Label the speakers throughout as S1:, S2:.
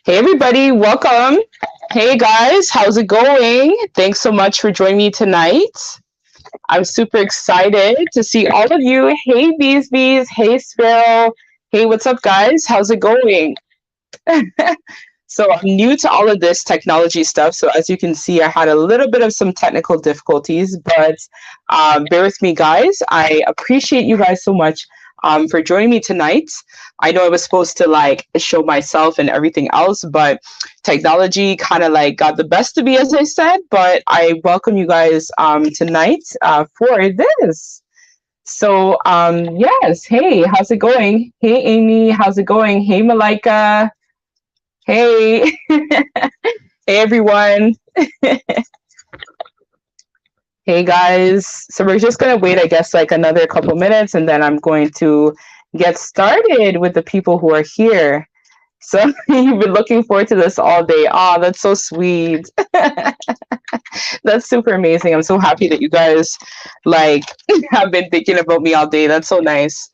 S1: Hey everybody, welcome. Hey guys, how's it going? Thanks so much for joining me tonight. I'm super excited to see all of you. Hey Bees, hey Sparrow. Hey, what's up guys? How's it going? So I'm new to all of this technology stuff. So as you can see, I had a little bit of some technical difficulties, but bear with me, guys. I appreciate you guys so much for joining me tonight. I know I was supposed to like show myself and everything else, but technology kind of like got the best of me, as I said. But I welcome you guys tonight for this. So yes, hey, how's it going? Hey Amy, how's it going? Hey Malika. Hey, hey everyone. Hey guys. So we're just gonna wait, I guess, like another couple minutes, and then I'm going to get started with the people who are here. So you've been looking forward to this all day. Oh, that's so sweet. That's super amazing. I'm so happy that you guys like have been thinking about me all day. That's so nice.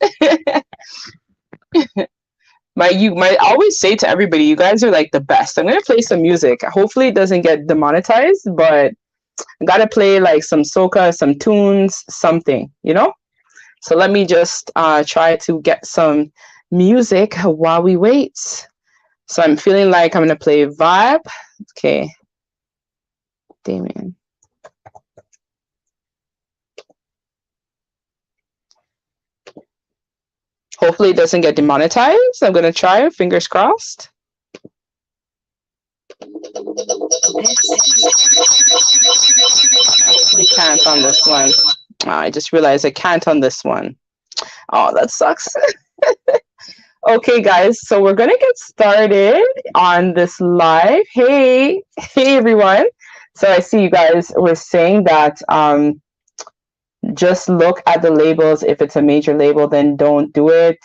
S1: I always say to everybody, you guys are like the best. I'm gonna play some music. Hopefully it doesn't get demonetized, but I gotta play like some soca, some tunes, something, you know? So let me just try to get some music while we wait. So I'm feeling like I'm gonna play vibe. Okay. Damien. Hopefully it doesn't get demonetized. I'm gonna try, fingers crossed. We can't on this one. I just realized I can't on this one. Oh, that sucks. Okay, guys, so we're gonna get started on this live. Hey everyone. So I see you guys were saying that just look at the labels. If it's a major label, then don't do it.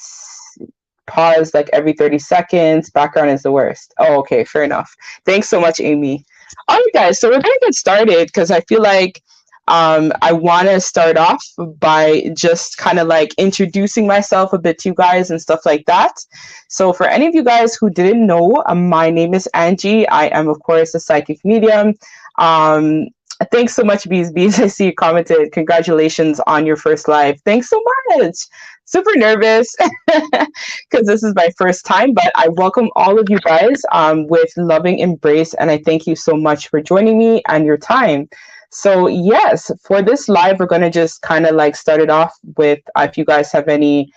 S1: Pause like every 30 seconds. Background is the worst. Oh, okay, fair enough. Thanks so much, Amy. All right, guys, so we're gonna get started because I feel like I want to start off by just kind of like introducing myself a bit to you guys and stuff like that. So for any of you guys who didn't know, my name is Angie. I am, of course, a psychic medium. Thanks so much, Bees. I see you commented. Congratulations on your first live. Thanks so much. Super nervous because this is my first time, but I welcome all of you guys with loving embrace, and I thank you so much for joining me and your time. So yes, for this live, we're going to just kind of like start it off with if you guys have any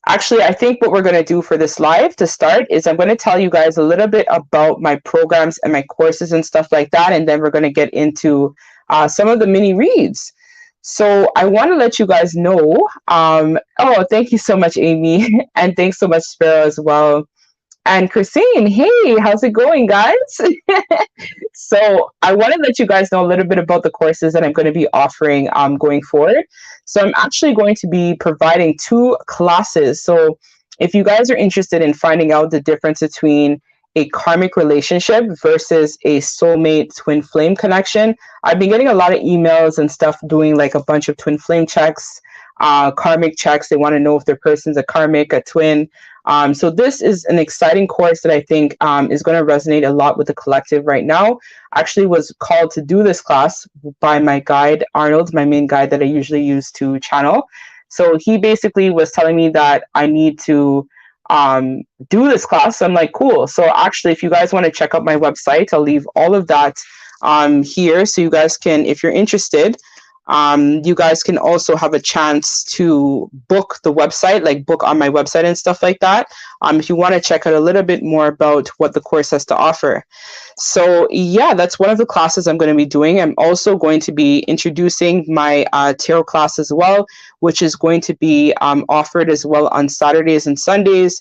S1: actually, I think what we're going to do for this live to start is I'm going to tell you guys a little bit about my programs and my courses and stuff like that. And then we're going to get into some of the mini reads. So I want to let you guys know. Oh, thank you so much, Amy. And thanks so much, Sparrow, as well. And Christine, hey, how's it going, guys? So I want to let you guys know a little bit about the courses that I'm going to be offering going forward. So I'm actually going to be providing 2 classes. So if you guys are interested in finding out the difference between a karmic relationship versus a soulmate twin flame connection, I've been getting a lot of emails and stuff doing like a bunch of twin flame checks, karmic checks. They want to know if their person's a karmic, a twin. So this is an exciting course that I think is going to resonate a lot with the collective right now. I actually was called to do this class by my guide, Arnold, my main guide that I usually use to channel. So he basically was telling me that I need to do this class. So I'm like, cool. So actually, if you guys want to check out my website, I'll leave all of that here. So you guys can, if you're interested, you guys can also have a chance to book the website, like book on my website and stuff like that. If you want to check out a little bit more about what the course has to offer. So yeah, that's one of the classes I'm going to be doing. I'm also going to be introducing my tarot class as well, which is going to be offered as well on Saturdays and Sundays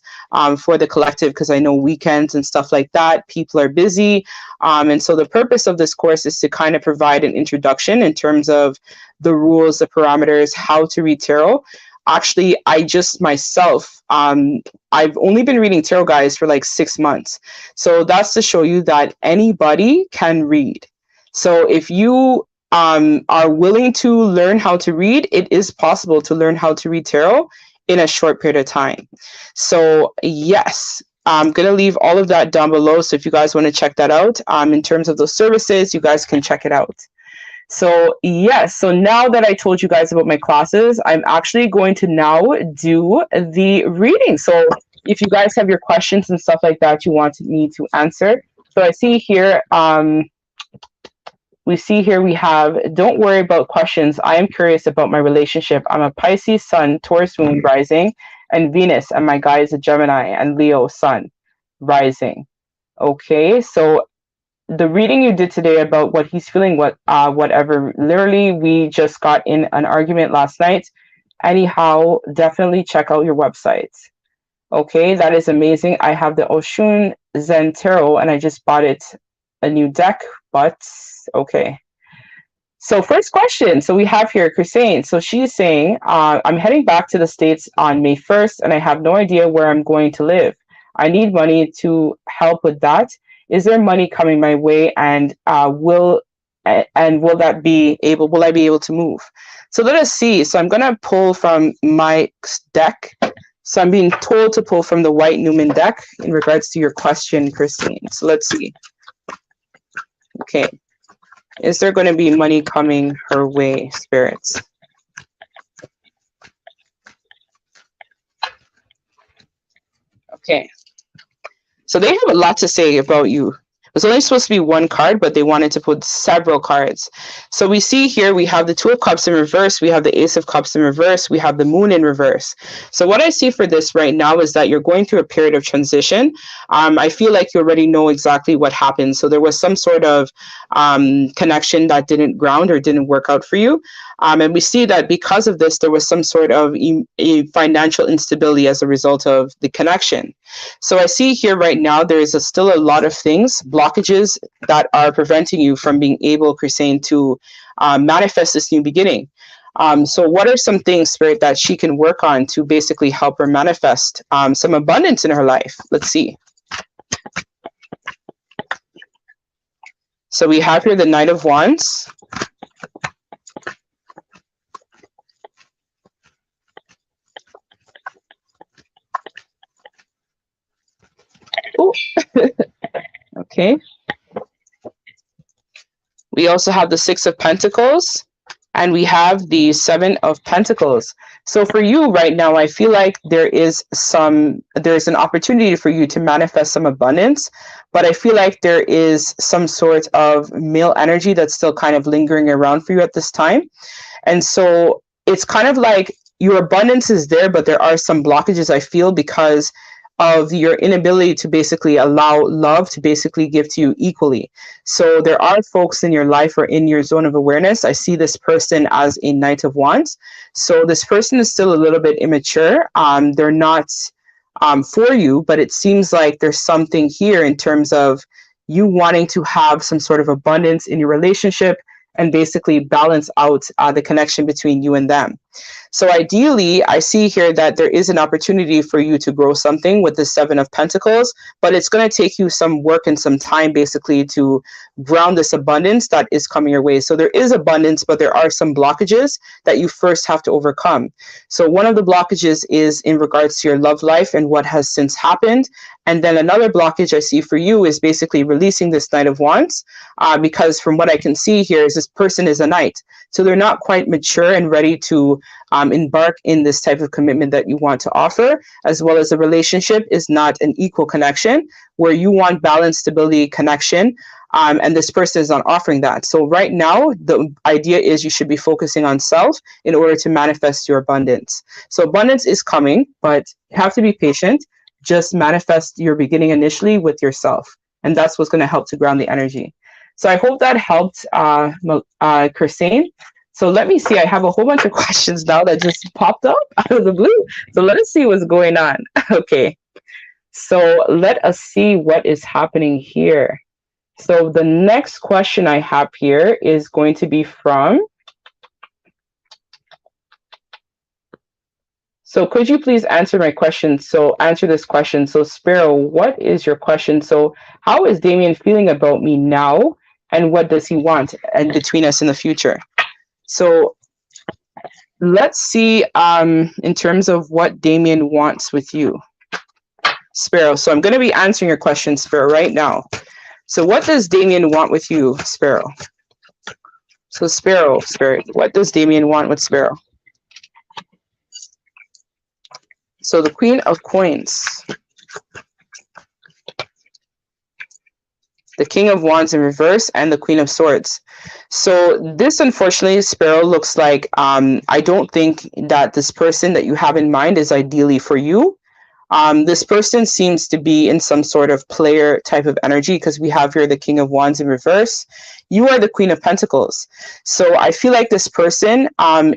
S1: for the collective, because I know weekends and stuff like that, people are busy. And so the purpose of this course is to kind of provide an introduction in terms of the rules, the parameters, how to read tarot. Actually, I just myself, I've only been reading tarot, guys, for like 6 months. So that's to show you that anybody can read. So if you are willing to learn how to read, it is possible to learn how to read tarot in a short period of time. So yes, I'm going to leave all of that down below. So if you guys want to check that out, in terms of those services, you guys can check it out. So yes, so now that I told you guys about my classes, I'm actually going to now do the reading. So if you guys have your questions and stuff like that you want me to answer. So I see here, we have, don't worry about questions. I am curious about my relationship. I'm a Pisces sun, Taurus moon rising, and Venus, and my guy is a Gemini and Leo sun rising. Okay, so the reading you did today about what he's feeling, whatever, literally we just got in an argument last night. Anyhow, definitely check out your website. Okay, that is amazing. I have the Oshun Zen Tarot and I just bought it a new deck, but okay. So first question, so we have here Christine. So she's saying, I'm heading back to the States on May 1st and I have no idea where I'm going to live. I need money to help with that. Is there money coming my way, and will I be able to move? So let us see. So I'm going to pull from my deck. So I'm being told to pull from the White Newman deck in regards to your question, Christine. So let's see. Okay. Is there going to be money coming her way, spirits? Okay. So they have a lot to say about you. It was only supposed to be one card, but they wanted to put several cards. So we see here, we have the Two of Cups in reverse. We have the Ace of Cups in reverse. We have the Moon in reverse. So what I see for this right now is that you're going through a period of transition. I feel like you already know exactly what happened. So there was some sort of connection that didn't ground or didn't work out for you. And we see that because of this, there was some sort of financial instability as a result of the connection. So I see here right now, there is still a lot of things, blockages that are preventing you from being able, Christine, to manifest this new beginning. So what are some things, Spirit, that she can work on to basically help her manifest some abundance in her life? Let's see. So we have here the Knight of Wands. Okay. We also have the Six of Pentacles, and we have the Seven of Pentacles. So for you right now, I feel like there's an opportunity for you to manifest some abundance, but I feel like there is some sort of male energy that's still kind of lingering around for you at this time. And so it's kind of like your abundance is there, but there are some blockages, I feel, because of your inability to basically allow love to basically give to you equally. So there are folks in your life or in your zone of awareness. I see this person as a Knight of Wands. So this person is still a little bit immature. They're not for you, but it seems like there's something here in terms of you wanting to have some sort of abundance in your relationship and basically balance out the connection between you and them. So ideally, I see here that there is an opportunity for you to grow something with the Seven of Pentacles, but it's going to take you some work and some time basically to ground this abundance that is coming your way. So there is abundance, but there are some blockages that you first have to overcome. So one of the blockages is in regards to your love life and what has since happened. And then another blockage I see for you is basically releasing this Knight of Wands, because from what I can see here is this person is a knight. So they're not quite mature and ready to embark in this type of commitment that you want to offer, as well as the relationship is not an equal connection where you want balance, stability, connection, and this person is not offering that. So right now, the idea is you should be focusing on self in order to manifest your abundance. So abundance is coming, but you have to be patient. Just manifest your beginning initially with yourself. And that's what's going to help to ground the energy. So I hope that helped, Christine. So let me see. I have a whole bunch of questions now that just popped up out of the blue. So let us see what's going on. Okay. So let us see what is happening here. So the next question I have here is going to be from... So could you please answer my question? So answer this question. So Sparrow, what is your question? So how is Damien feeling about me now? And what does he want and between us in the future? So let's see in terms of what Damien wants with you. Sparrow. So I'm going to be answering your question, Sparrow, right now. So what does Damien want with you, Sparrow? So Sparrow, Spirit, what does Damien want with Sparrow? So the Queen of Coins, the King of Wands in reverse, and the Queen of Swords. So this, unfortunately, Sparrow, looks like I don't think that this person that you have in mind is ideally for you. This person seems to be in some sort of player type of energy, because we have here the King of Wands in reverse. You are the Queen of Pentacles. So I feel like this person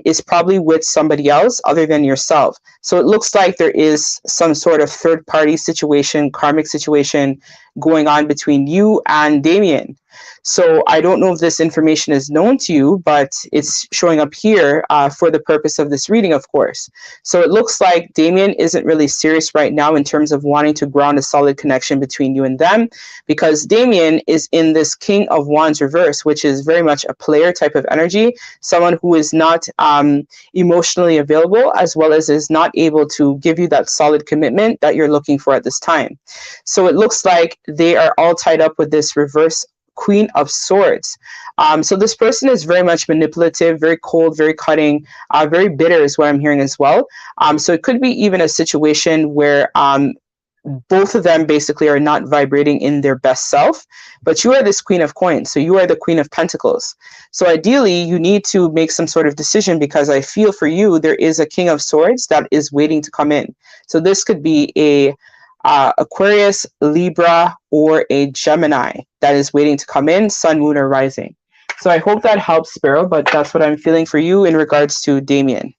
S1: is probably with somebody else other than yourself. So it looks like there is some sort of third party situation, karmic situation going on between you and Damien. So I don't know if this information is known to you, but it's showing up here for the purpose of this reading, of course. So it looks like Damien isn't really serious right now in terms of wanting to ground a solid connection between you and them, because Damien is in this King of Wands reverse, which is very much a player type of energy, someone who is not emotionally available, as well as is not able to give you that solid commitment that you're looking for at this time. So it looks like they are all tied up with this reverse Queen of Swords. So this person is very much manipulative, very cold, very cutting, very bitter is what I'm hearing as well. So it could be even a situation where both of them basically are not vibrating in their best self, but you are this Queen of Coins. So you are the Queen of Pentacles. So ideally you need to make some sort of decision, because I feel for you, there is a King of Swords that is waiting to come in. So this could be a Aquarius, Libra, or a Gemini that is waiting to come in, Sun, Moon, or Rising. So I hope that helps, Sparrow, but that's what I'm feeling for you in regards to Damien.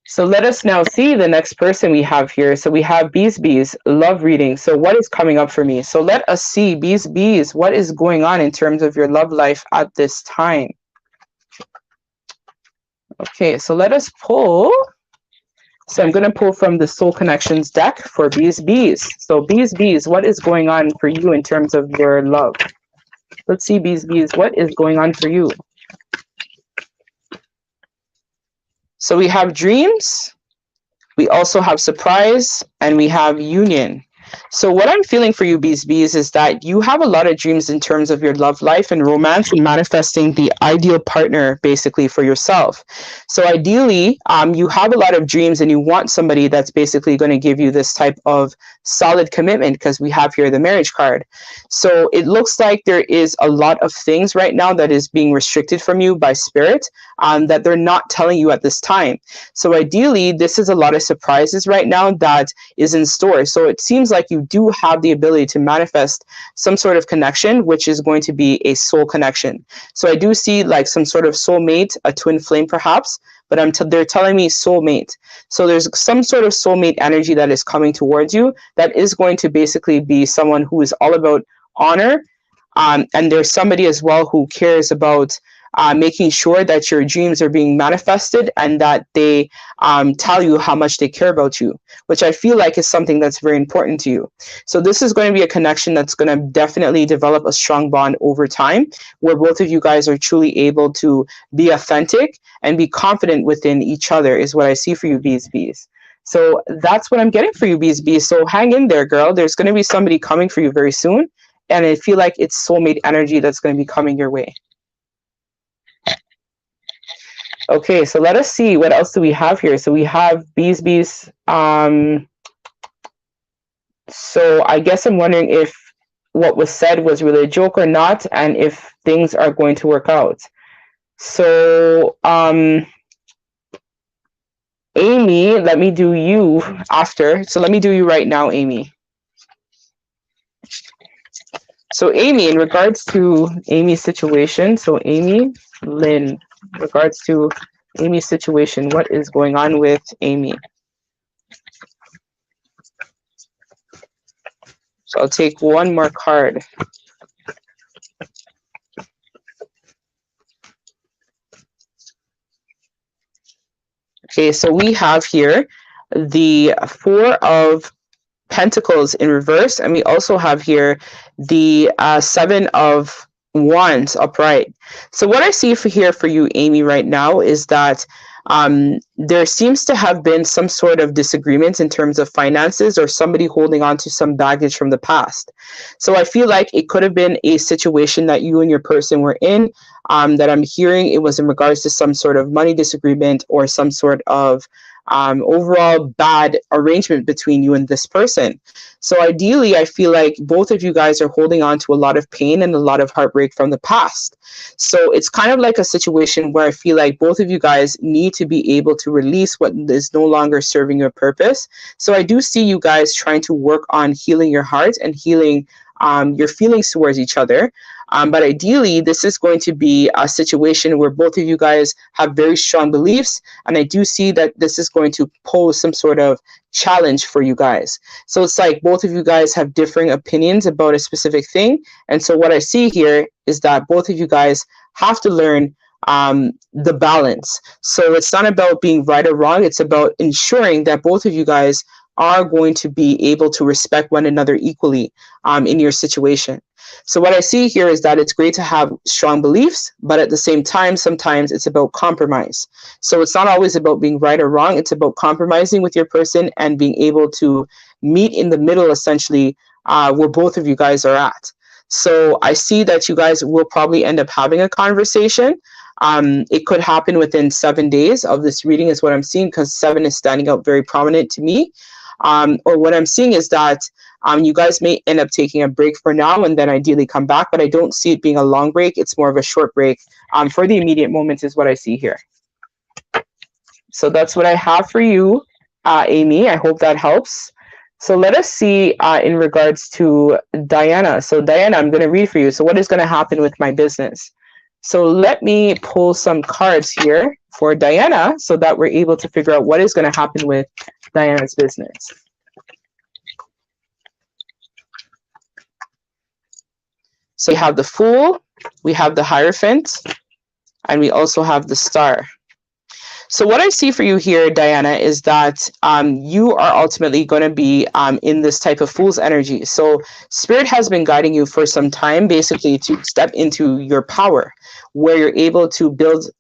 S1: So let us now see the next person we have here. So we have Bees, love reading. So what is coming up for me? So let us see, Bees, what is going on in terms of your love life at this time? Okay, so let us pull. So I'm going to pull from the Soul Connections deck for Bees. So Bees, what is going on for you in terms of your love? Let's see, Bees, what is going on for you? So we have Dreams, we also have Surprise, and we have Union. So what I'm feeling for you, Bees, is that you have a lot of dreams in terms of your love life and romance, and manifesting the ideal partner basically for yourself. So ideally, you have a lot of dreams and you want somebody that's basically going to give you this type of solid commitment, because we have here the marriage card. So it looks like there is a lot of things right now that is being restricted from you by Spirit, that they're not telling you at this time. So ideally, this is a lot of surprises right now that is in store. So it seems like you do have the ability to manifest some sort of connection, which is going to be a soul connection. So I do see like some sort of soulmate, a twin flame perhaps, but they're telling me soulmate. So there's some sort of soulmate energy that is coming towards you that is going to basically be someone who is all about honor. And there's somebody as well who cares about making sure that your dreams are being manifested, and that they tell you how much they care about you, which I feel like is something that's very important to you. So this is going to be a connection that's going to definitely develop a strong bond over time, where both of you guys are truly able to be authentic and be confident within each other, is what I see for you, Bees. So that's what I'm getting for you, Bees. So hang in there, girl. There's going to be somebody coming for you very soon, and I feel like it's soulmate energy that's going to be coming your way. Okay, so let us see, what else do we have here? So we have Bees. So I guess I'm wondering if what was said was really a joke or not, and if things are going to work out. So Amy, let me do you after. So let me do you right now, Amy. So Amy, in regards to Amy's situation, so Amy, Lynn, in regards to Amy's situation, what is going on with Amy? So I'll take one more card. Okay, so we have here the Four of Pentacles in reverse, and we also have here the Seven of Wands upright. So what I see here for you, Amy, right now is that there seems to have been some sort of disagreement in terms of finances or somebody holding on to some baggage from the past. So I feel like it could have been a situation that you and your person were in, that I'm hearing it was in regards to some sort of money disagreement or some sort of overall bad arrangement between you and this person. So ideally, I feel like both of you guys are holding on to a lot of pain and a lot of heartbreak from the past. So it's kind of like a situation where I feel like both of you guys need to be able to release what is no longer serving your purpose. So I do see you guys trying to work on healing your heart and healing your feelings towards each other. But ideally, this is going to be a situation where both of you guys have very strong beliefs. And I do see that this is going to pose some sort of challenge for you guys. So it's like both of you guys have differing opinions about a specific thing. And so what I see here is that both of you guys have to learn the balance. So it's not about being right or wrong. It's about ensuring that both of you guys are going to be able to respect one another equally in your situation. So what I see here is that it's great to have strong beliefs, but at the same time, sometimes it's about compromise. So it's not always about being right or wrong. It's about compromising with your person and being able to meet in the middle, essentially, where both of you guys are at. So I see that you guys will probably end up having a conversation. It could happen within 7 days of this reading is what I'm seeing, because 7 is standing out very prominent to me. Or what I'm seeing is that you guys may end up taking a break for now and then ideally come back, but I don't see it being a long break. It's more of a short break for the immediate moments is what I see here. So that's what I have for you, Amy. I hope that helps. So let us see in regards to Diana. So Diana, I'm going to read for you. So what is going to happen with my business? So let me pull some cards here for Diana so that we're able to figure out what is going to happen with Diana's business. So we have the Fool, we have the Hierophant, and we also have the Star. So what I see for you here, Diana, is that you are ultimately going to be in this type of Fool's energy. So Spirit has been guiding you for some time, basically, to step into your power, where you're able to build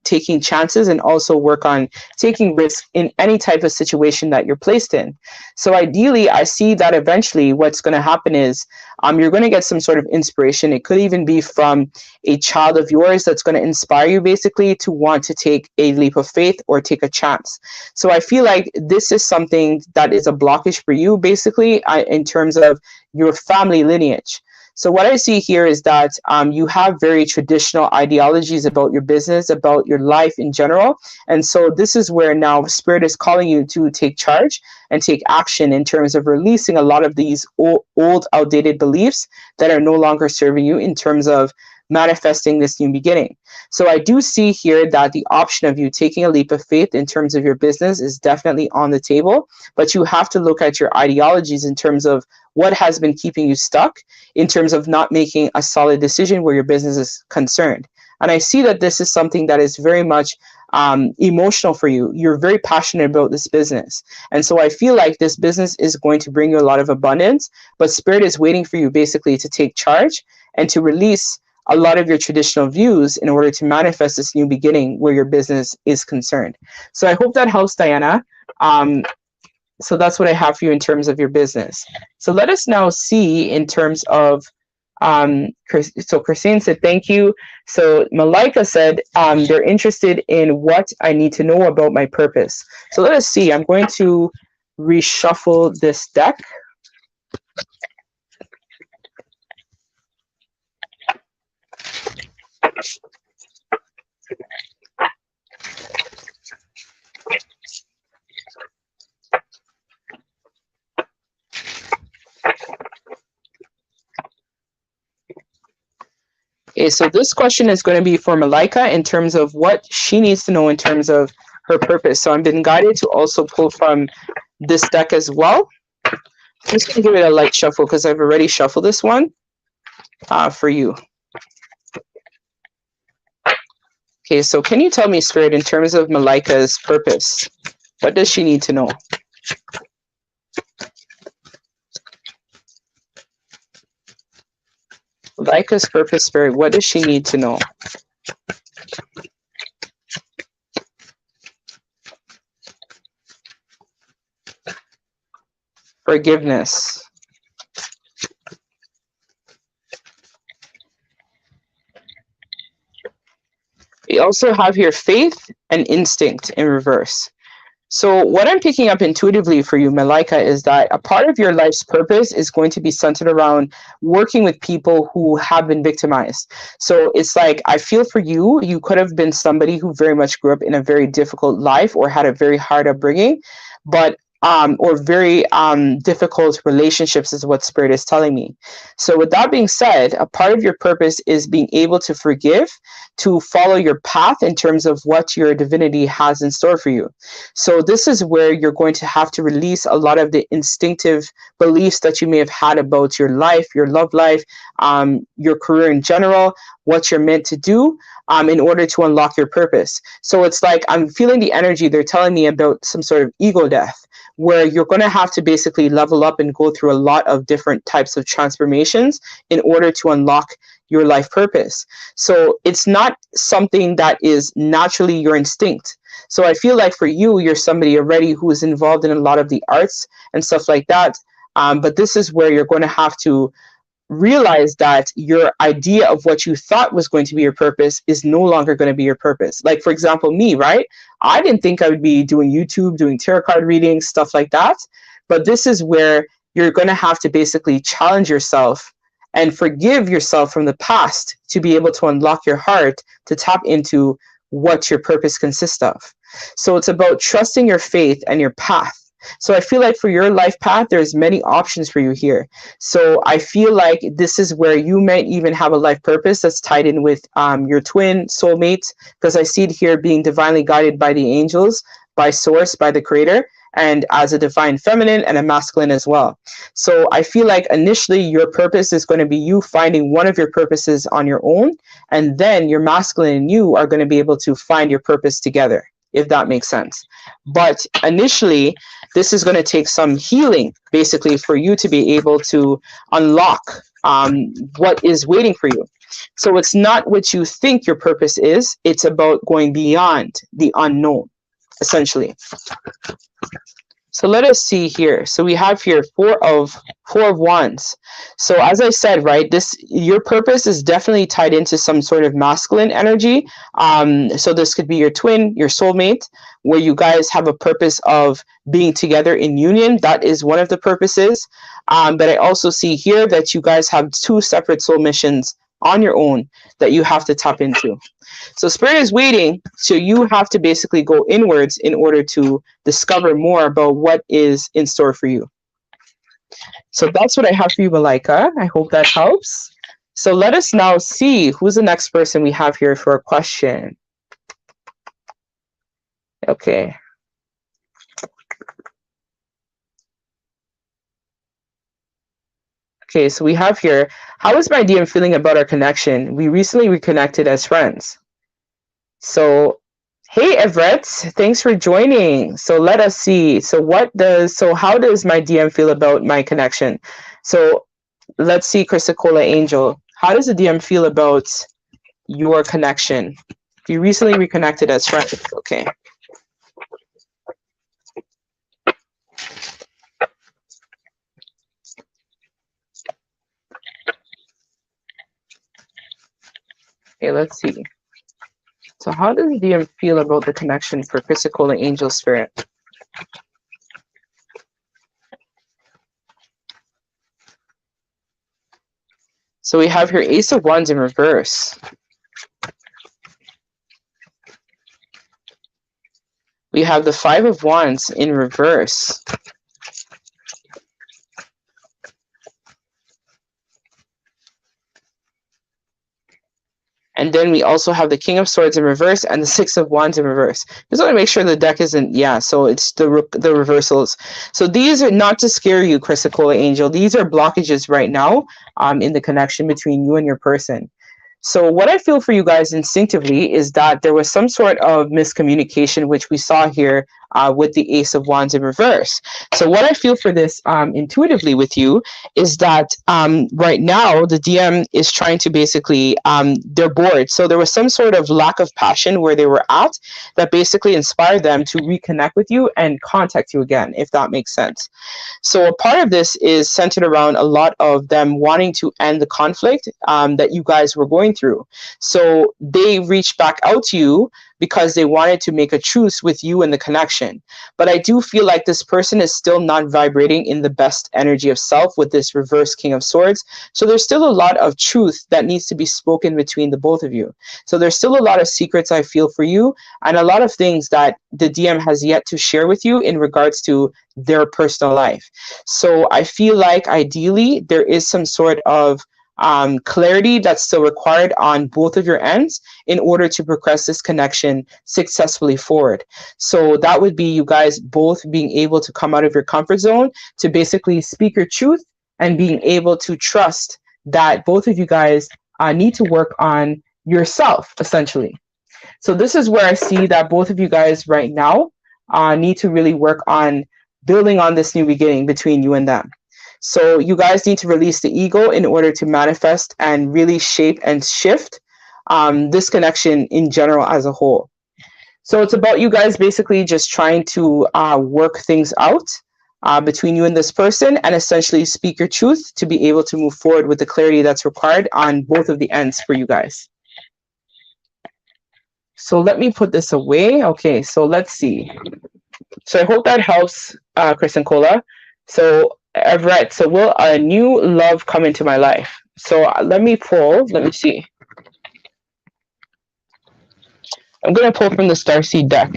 S1: taking chances and also work on taking risks in any type of situation that you're placed in. So ideally, I see that eventually what's going to happen is you're going to get some sort of inspiration. It could even be from a child of yours that's going to inspire you basically to want to take a leap of faith or take a chance. So I feel like this is something that is a blockage for you basically in terms of your family lineage. So what I see here is that you have very traditional ideologies about your business, about your life in general. And so this is where now Spirit is calling you to take charge and take action in terms of releasing a lot of these old outdated beliefs that are no longer serving you in terms of manifesting this new beginning. So I do see here that the option of you taking a leap of faith in terms of your business is definitely on the table, but you have to look at your ideologies in terms of what has been keeping you stuck in terms of not making a solid decision where your business is concerned. And I see that this is something that is very much emotional for you. You're very passionate about this business. And so I feel like this business is going to bring you a lot of abundance, but Spirit is waiting for you basically to take charge and to release a lot of your traditional views in order to manifest this new beginning where your business is concerned. So I hope that helps, Diana. So that's what I have for you in terms of your business. So let us now see in terms of, so Christine said, thank you. So Malika said, they're interested in what I need to know about my purpose. So let us see, I'm going to reshuffle this deck. Okay, so this question is going to be for Malika in terms of what she needs to know in terms of her purpose. So I've been guided to also pull from this deck as well. I'm just going to give it a light shuffle because I've already shuffled this one for you. Okay, so can you tell me, Spirit, in terms of Malika's purpose, what does she need to know? Malika's purpose, Spirit, what does she need to know? forgiveness. We also have here faith and instinct in reverse. So what I'm picking up intuitively for you, Malika, is that a part of your life's purpose is going to be centered around working with people who have been victimized. So it's like, I feel for you, you could have been somebody who very much grew up in a very difficult life or had a very hard upbringing, but or very difficult relationships is what Spirit is telling me. So with that being said, a part of your purpose is being able to forgive, to follow your path in terms of what your divinity has in store for you. So this is where you're going to have to release a lot of the instinctive beliefs that you may have had about your life, your love life, your career in general, what you're meant to do, in order to unlock your purpose. So it's like, I'm feeling the energy. They're telling me about some sort of ego death, where you're going to have to basically level up and go through a lot of different types of transformations in order to unlock your life purpose. So it's not something that is naturally your instinct. So I feel like for you, you're somebody already who is involved in a lot of the arts and stuff like that. But this is where you're going to have to realize that your idea of what you thought was going to be your purpose is no longer going to be your purpose. Like, for example, me, right? I didn't think I would be doing YouTube, doing tarot card readings, stuff like that. But this is where you're going to have to basically challenge yourself and forgive yourself from the past to be able to unlock your heart to tap into what your purpose consists of. So it's about trusting your faith and your path. So I feel like for your life path, there's many options for you here. So I feel like this is where you might even have a life purpose that's tied in with your twin soulmate, because I see it here being divinely guided by the angels, by source, by the creator, and as a divine feminine and a masculine as well. So I feel like initially your purpose is going to be you finding one of your purposes on your own, and then your masculine and you are going to be able to find your purpose together, if that makes sense. But initially, this is going to take some healing, basically, for you to be able to unlock what is waiting for you. So it's not what you think your purpose is. It's about going beyond the unknown, essentially. So let us see here. So we have here four of wands. So as I said, right, your purpose is definitely tied into some sort of masculine energy. So this could be your twin, your soulmate, where you guys have a purpose of being together in union. That is one of the purposes. But I also see here that you guys have two separate soul missions on your own that you have to tap into. So Spirit is waiting, so you have to basically go inwards in order to discover more about what is in store for you. So that's what I have for you, Malika. I hope that helps. So let us now see who's the next person we have here for a question. Okay. Okay, so we have here, how is my DM feeling about our connection? We recently reconnected as friends. So, hey Everett, thanks for joining. So let us see. So how does my DM feel about my connection? So let's see, Chrysacola Angel. How does the DM feel about your connection? You recently reconnected as friends. Okay. Okay, let's see. So how does the DM feel about the connection for Chrysacola Angel Spirit? So we have here Ace of Wands in reverse. We have the Five of Wands in reverse. And then we also have the King of Swords in reverse and the Six of Wands in reverse. Just want to make sure the deck isn't, so it's the reversals. So these are not to scare you, Chrysacola Angel. These are blockages right now in the connection between you and your person. So what I feel for you guys instinctively is that there was some sort of miscommunication, which we saw here with the Ace of Wands in reverse. So what I feel for this intuitively with you is that right now the DM is trying to basically, they're bored. So there was some sort of lack of passion where they were at that basically inspired them to reconnect with you and contact you again, if that makes sense. So a part of this is centered around a lot of them wanting to end the conflict that you guys were going through. So they reached back out to you because they wanted to make a truce with you and the connection. But I do feel like this person is still not vibrating in the best energy of self with this reverse King of Swords. So there's still a lot of truth that needs to be spoken between the both of you. So there's still a lot of secrets I feel for you, and a lot of things that the DM has yet to share with you in regards to their personal life. So I feel like ideally there is some sort of clarity that's still required on both of your ends in order to progress this connection successfully forward. So that would be you guys both being able to come out of your comfort zone to basically speak your truth and being able to trust that both of you guys need to work on yourself, essentially. So this is where I see that both of you guys right now need to really work on building on this new beginning between you and them. So you guys need to release the ego in order to manifest and really shape and shift this connection in general as a whole. So it's about you guys basically just trying to work things out between you and this person and essentially speak your truth to be able to move forward with the clarity that's required on both of the ends for you guys. So let me put this away. Okay, so let's see. So I hope that helps, Chris and Cola. So Everett, so will a new love come into my life? So let me see. I'm going to pull from the Starseed deck.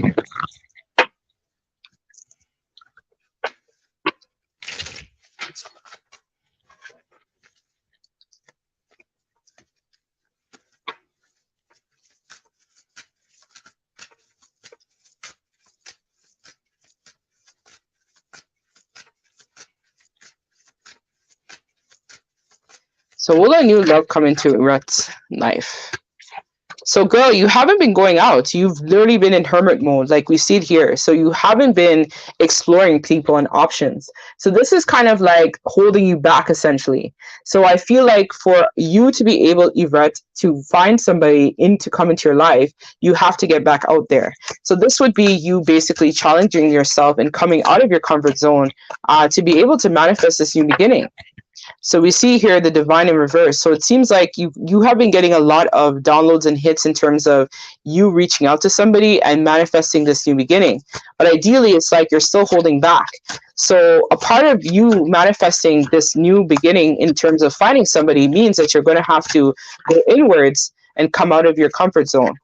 S1: So will a new love come into Everett's life? So girl, you haven't been going out. You've literally been in hermit mode, like we see it here. So you haven't been exploring people and options. So this is kind of like holding you back, essentially. So I feel like for you to be able, Yvette, to find somebody to come into your life, you have to get back out there. So this would be you basically challenging yourself and coming out of your comfort zone to be able to manifest this new beginning. So we see here the divine in reverse. So it seems like you have been getting a lot of downloads and hits in terms of you reaching out to somebody and manifesting this new beginning. But ideally, it's like you're still holding back. So a part of you manifesting this new beginning in terms of finding somebody means that you're going to have to go inwards and come out of your comfort zone.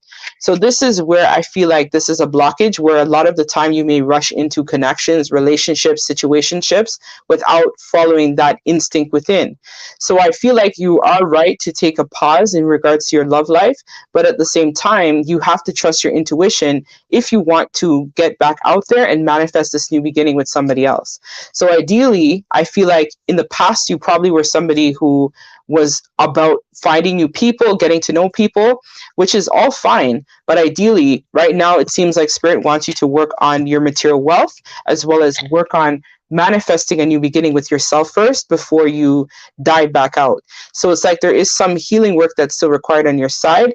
S1: So this is where I feel like this is a blockage where a lot of the time you may rush into connections, relationships, situationships without following that instinct within. So I feel like you are right to take a pause in regards to your love life, but at the same time, you have to trust your intuition if you want to get back out there and manifest this new beginning with somebody else. So ideally, I feel like in the past, you probably were somebody who was about finding new people, getting to know people, which is all fine. But ideally, right now, it seems like Spirit wants you to work on your material wealth, as well as work on manifesting a new beginning with yourself first before you dive back out. So it's like there is some healing work that's still required on your side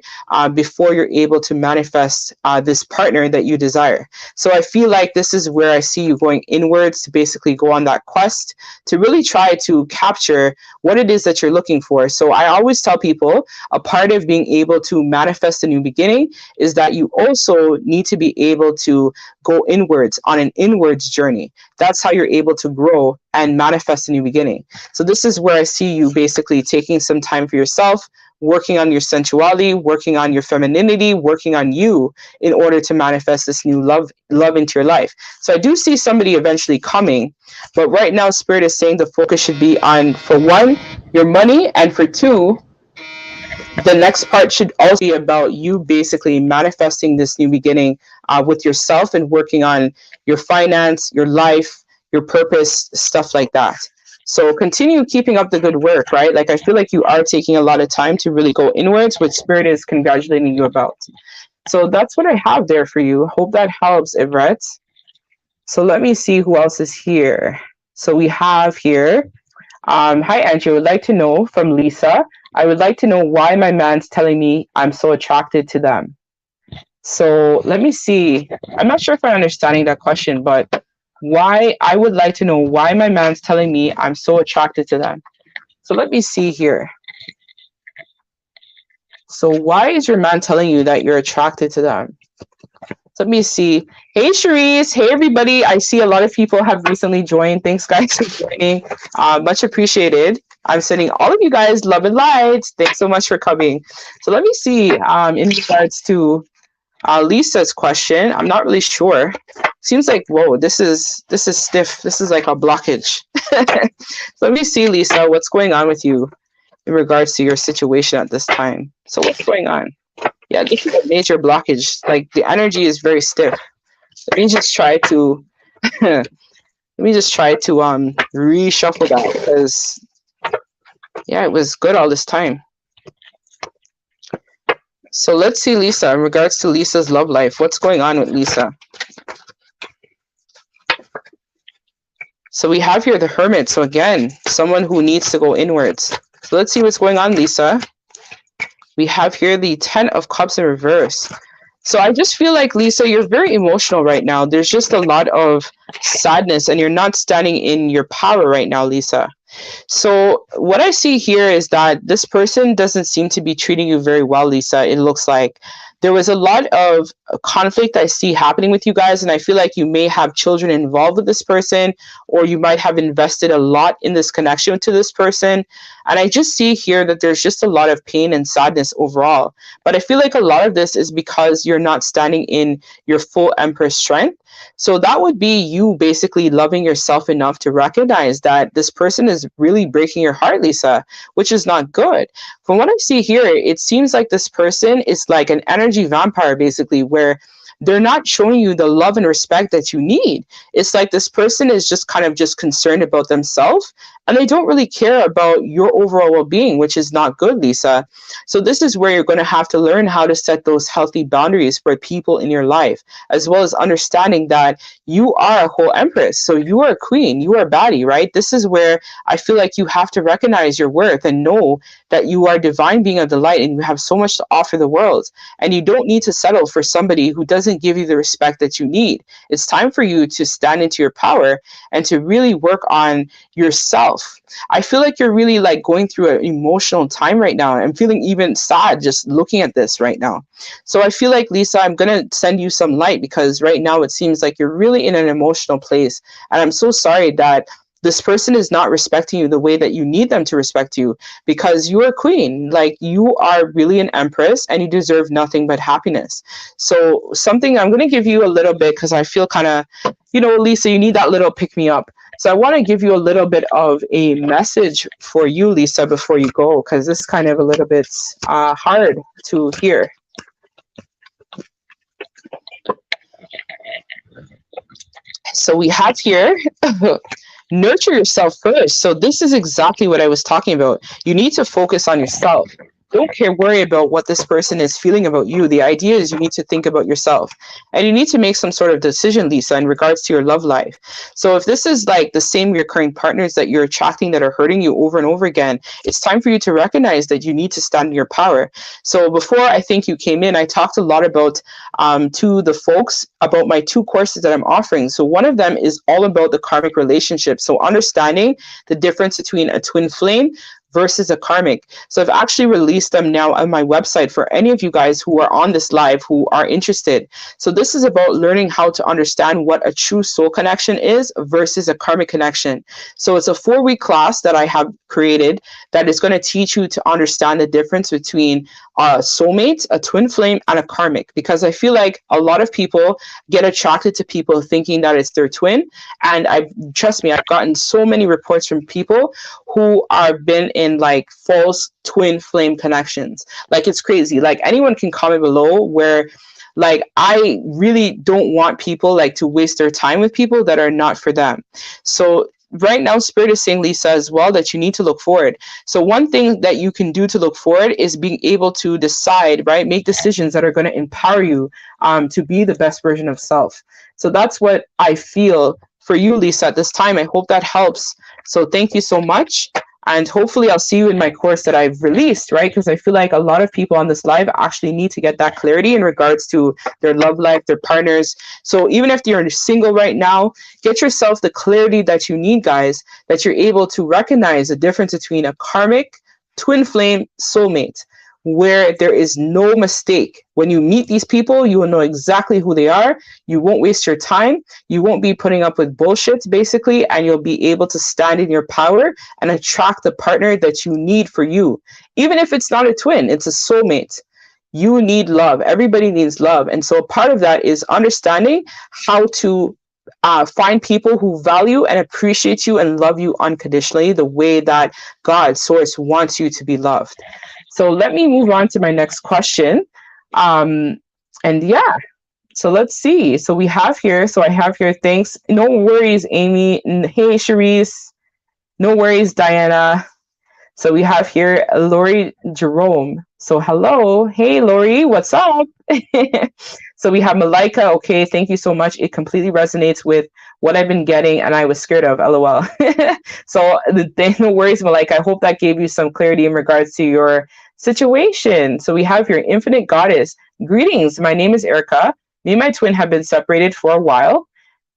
S1: before you're able to manifest this partner that you desire. So I feel like this is where I see you going inwards to basically go on that quest to really try to capture what it is that you're looking for. So I always tell people a part of being able to manifest a new beginning is that you also need to be able to go inwards on an inwards journey. That's how you're able to grow and manifest a new beginning. So this is where I see you basically taking some time for yourself, working on your sensuality, working on your femininity, working on you in order to manifest this new love into your life. So I do see somebody eventually coming, but right now Spirit is saying the focus should be on, for one, your money, and for two, the next part should also be about you basically manifesting this new beginning with yourself and working on your finance, your life, your purpose, stuff like that. So continue keeping up the good work, right? Like I feel like you are taking a lot of time to really go inwards, which Spirit is congratulating you about. So that's what I have there for you. Hope that helps, Everett. So let me see who else is here. So we have here, hi Angie, I would like to know from Lisa. I would like to know why my man's telling me I'm so attracted to them. So let me see. I'm not sure if I'm understanding that question, but why I would like to know why my man's telling me I'm so attracted to them. So let me see here. So why is your man telling you that you're attracted to them? So let me see. Hey, Cherise. Hey, everybody. I see a lot of people have recently joined. Thanks, guys, for joining. Much appreciated. I'm sending all of you guys love and lights. Thanks so much for coming. So let me see in regards to Lisa's question. I'm not really sure. Seems like, whoa, this is stiff. This is like a blockage. So let me see, Lisa, what's going on with you in regards to your situation at this time. So what's going on? Yeah, this is a major blockage. Like the energy is very stiff. Let me just try to reshuffle that because yeah, it was good all this time. So let's see, Lisa, in regards to Lisa's love life, what's going on with Lisa? So we have here the Hermit. So again, someone who needs to go inwards. So let's see what's going on, Lisa. We have here the 10 of Cups in reverse. So I just feel like, Lisa, you're very emotional right now. There's just a lot of sadness and you're not standing in your power right now, Lisa. So what I see here is that this person doesn't seem to be treating you very well, Lisa. It looks like there was a lot of conflict I see happening with you guys, and I feel like you may have children involved with this person, or you might have invested a lot in this connection to this person. And I just see here that there's just a lot of pain and sadness overall. But I feel like a lot of this is because you're not standing in your full Empress strength. So that would be you basically loving yourself enough to recognize that this person is really breaking your heart, Lisa, which is not good. From what I see here, it seems like this person is like an energy vampire, basically, where they're not showing you the love and respect that you need. It's like this person is just kind of just concerned about themselves and they don't really care about your overall well-being, which is not good, Lisa. So this is where you're going to have to learn how to set those healthy boundaries for people in your life, as well as understanding that you are a whole Empress. So you are a queen, you are a baddie, right? This is where I feel like you have to recognize your worth and know that you are divine being of the light and you have so much to offer the world. And you don't need to settle for somebody who doesn't give you the respect that you need. It's time for you to stand into your power and to really work on yourself. I feel like you're really like going through an emotional time right now. I'm feeling even sad just looking at this right now. So I feel like, Lisa, I'm going to send you some light because right now it seems like you're really in an emotional place. And I'm so sorry that this person is not respecting you the way that you need them to respect you, because you are a queen. Like, you are really an Empress and you deserve nothing but happiness. So something I'm going to give you a little bit, because I feel kind of, Lisa, you need that little pick me up. So I want to give you a little bit of a message for you, Lisa, before you go, because this is kind of a little bit hard to hear. So we have here nurture yourself first. So this is exactly what I was talking about. You need to focus on yourself. Don't worry about what this person is feeling about you. The idea is you need to think about yourself. And you need to make some sort of decision, Lisa, in regards to your love life. So if this is like the same recurring partners that you're attracting that are hurting you over and over again, it's time for you to recognize that you need to stand in your power. So before I think you came in, I talked a lot about to the folks about my 2 courses that I'm offering. So one of them is all about the karmic relationship. So understanding the difference between a twin flame versus a karmic. So I've actually released them now on my website for any of you guys who are on this live who are interested. So this is about learning how to understand what a true soul connection is versus a karmic connection. So it's a 4-week class that I have created that is going to teach you to understand the difference between a soulmate, a twin flame, and a karmic, because I feel like a lot of people get attracted to people thinking that it's their twin. And trust me, I've gotten so many reports from people who have been in like false twin flame connections. Like, it's crazy. Like, anyone can comment below where, like, I really don't want people like to waste their time with people that are not for them. So right now, Spirit is saying, Lisa, as well, that you need to look forward. So one thing that you can do to look forward is being able to decide, right? Make decisions that are going to empower you to be the best version of self. So that's what I feel for you, Lisa, at this time. I hope that helps. So thank you so much. And hopefully I'll see you in my course that I've released, right? Because I feel like a lot of people on this live actually need to get that clarity in regards to their love life, their partners. So even if you're single right now, get yourself the clarity that you need, guys, that you're able to recognize the difference between a karmic, twin flame, soulmate, where there is no mistake. When you meet these people, you will know exactly who they are. You won't waste your time. You won't be putting up with bullshit, basically, and you'll be able to stand in your power and attract the partner that you need for you. Even if it's not a twin, it's a soulmate. You need love. Everybody needs love. And so part of that is understanding how to find people who value and appreciate you and love you unconditionally, the way that God, Source, wants you to be loved. So let me move on to my next question. And yeah, so let's see. So we have here, so I have here, thanks. No worries, Amy. Hey, Cherise. No worries, Diana. So we have here Lori Jerome. So hello. Hey, Lori, what's up? So we have Malika. Okay, thank you so much. It completely resonates with what I've been getting and I was scared of, LOL. So no worries, Malika. I hope that gave you some clarity in regards to your situation. So we have here Infinite Goddess. Greetings. My name is Erica. Me and my twin have been separated for a while,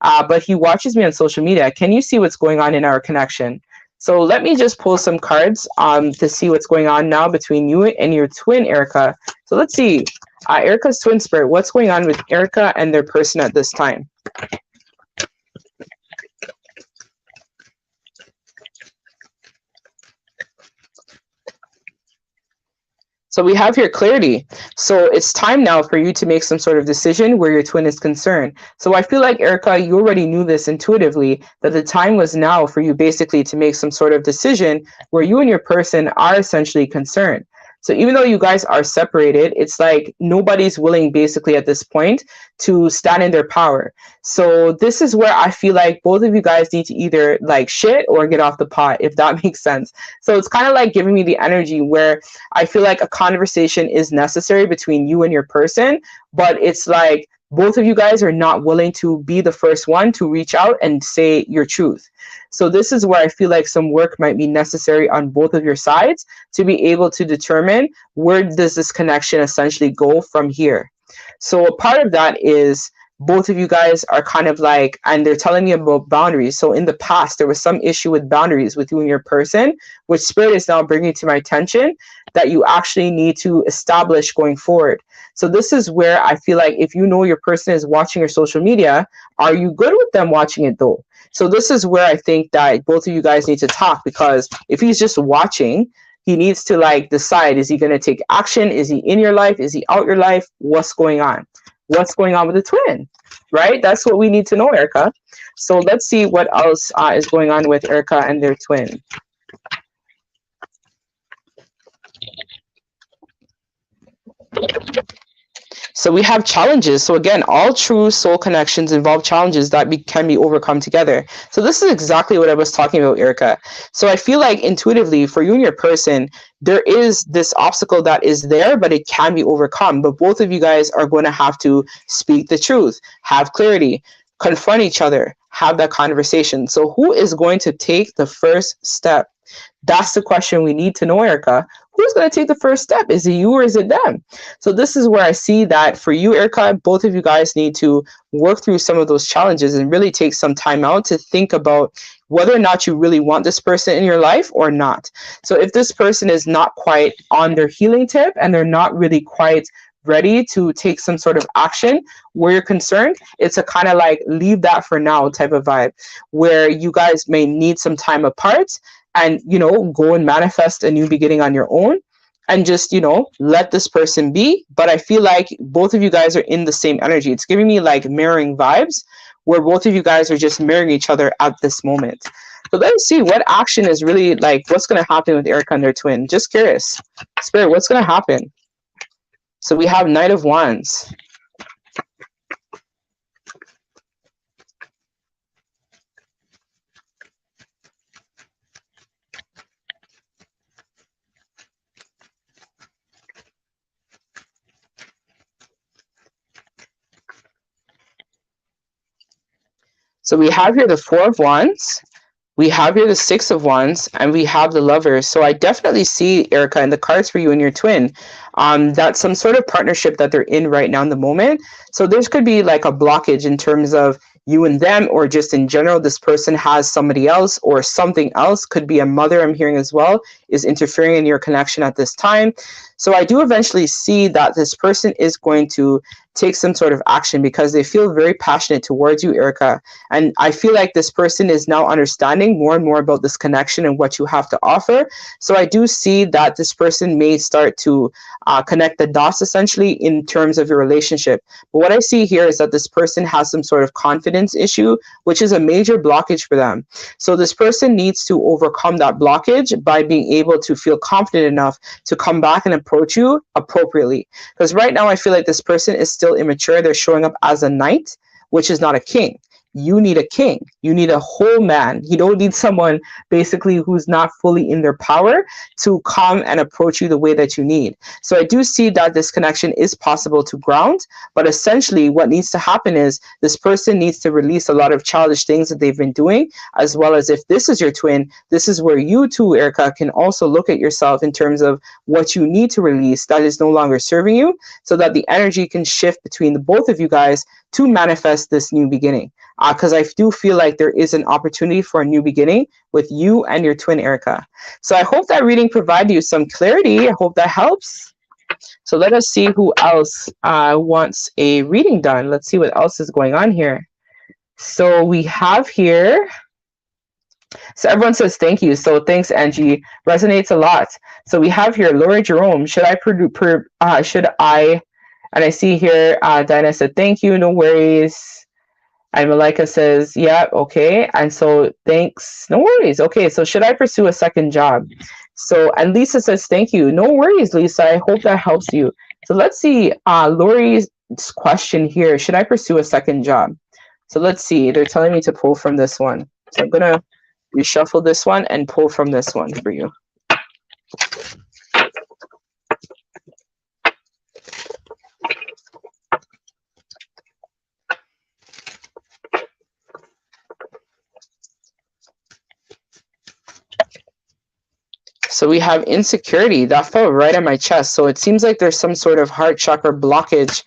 S1: but he watches me on social media. Can you see what's going on in our connection? So let me just pull some cards to see what's going on now between you and your twin, Erica. So let's see. Erica's twin spirit, what's going on with Erica and their person at this time? So we have here clarity. So it's time now for you to make some sort of decision where your twin is concerned. So I feel like, Erica, you already knew this intuitively, that the time was now for you basically to make some sort of decision where you and your person are essentially concerned. So even though you guys are separated, it's like nobody's willing basically at this point to stand in their power. So this is where I feel like both of you guys need to either like shit or get off the pot, if that makes sense. So it's kind of like giving me the energy where I feel like a conversation is necessary between you and your person, but it's like both of you guys are not willing to be the first one to reach out and say your truth. So this is where I feel like some work might be necessary on both of your sides to be able to determine where does this connection essentially go from here. So a part of that is both of you guys are kind of like, and they're telling me about boundaries. So in the past, there was some issue with boundaries with you and your person, which Spirit is now bringing to my attention that you actually need to establish going forward. So this is where I feel like if you know your person is watching your social media, are you good with them watching it though? So this is where I think that both of you guys need to talk, because if he's just watching, he needs to like decide, is he going to take action? Is he in your life? Is he out your life? What's going on? What's going on with the twin, right? That's what we need to know, Erica. So let's see what else is going on with Erica and their twin. So we have challenges. So again, all true soul connections involve challenges that can be overcome together. So this is exactly what I was talking about, Erica. So I feel like intuitively for you and your person, there is this obstacle that is there, but it can be overcome. But both of you guys are going to have to speak the truth, have clarity, confront each other, have that conversation. So who is going to take the first step? That's the question we need to know, Erica. Who's going to take the first step? Is it you or is it them? So this is where I see that for you, Erica, both of you guys need to work through some of those challenges and really take some time out to think about whether or not you really want this person in your life or not. So if this person is not quite on their healing tip and they're not really quite ready to take some sort of action where you're concerned, it's a kind of like leave that for now type of vibe where you guys may need some time apart and, you know, go and manifest a new beginning on your own and just, you know, let this person be. But I feel like both of you guys are in the same energy. It's giving me like mirroring vibes where both of you guys are just mirroring each other at this moment. So let's see what action is really like, what's going to happen with Erica and their twin. Just curious. Spirit, what's going to happen? So we have Knight of Wands. So we have here the Four of Wands. We have here the Six of Wands, and we have the Lovers. So I definitely see, Erica, in the cards for you and your twin, that's some sort of partnership that they're in right now in the moment. So this could be like a blockage in terms of you and them, or just in general, this person has somebody else or something else. Could be a mother, I'm hearing as well, is interfering in your connection at this time. So I do eventually see that this person is going to take some sort of action because they feel very passionate towards you, Erica. And I feel like this person is now understanding more and more about this connection and what you have to offer. So I do see that this person may start to connect the dots essentially in terms of your relationship. But what I see here is that this person has some sort of confidence issue, which is a major blockage for them. So this person needs to overcome that blockage by being able to feel confident enough to come back and approach you appropriately. Because right now I feel like this person is still immature. They're showing up as a knight, which is not a king. You need a king. You need a whole man. You don't need someone basically who's not fully in their power to come and approach you the way that you need. So I do see that this connection is possible to ground, but essentially what needs to happen is this person needs to release a lot of childish things that they've been doing, as well as if this is your twin, this is where you too, Erica, can also look at yourself in terms of what you need to release that is no longer serving you, so that the energy can shift between the both of you guys to manifest this new beginning. Because I do feel like there is an opportunity for a new beginning with you and your twin, Erica. So I hope that reading provided you some clarity. I hope that helps. So let us see who else wants a reading done. Let's see what else is going on here. So we have here, so everyone says thank you. So thanks, Angie. Resonates a lot. So we have here Laura Jerome. Should I, and I see here Diana said thank you, no worries. And Malika says, yeah, okay. And so thanks, no worries. Okay, so should I pursue a second job? So, and Lisa says, thank you. No worries, Lisa. I hope that helps you. So let's see, Lori's question here. Should I pursue a second job? So let's see. They're telling me to pull from this one. So I'm going to reshuffle this one and pull from this one for you. So we have insecurity. That fell right on my chest. So it seems like there's some sort of heart chakra blockage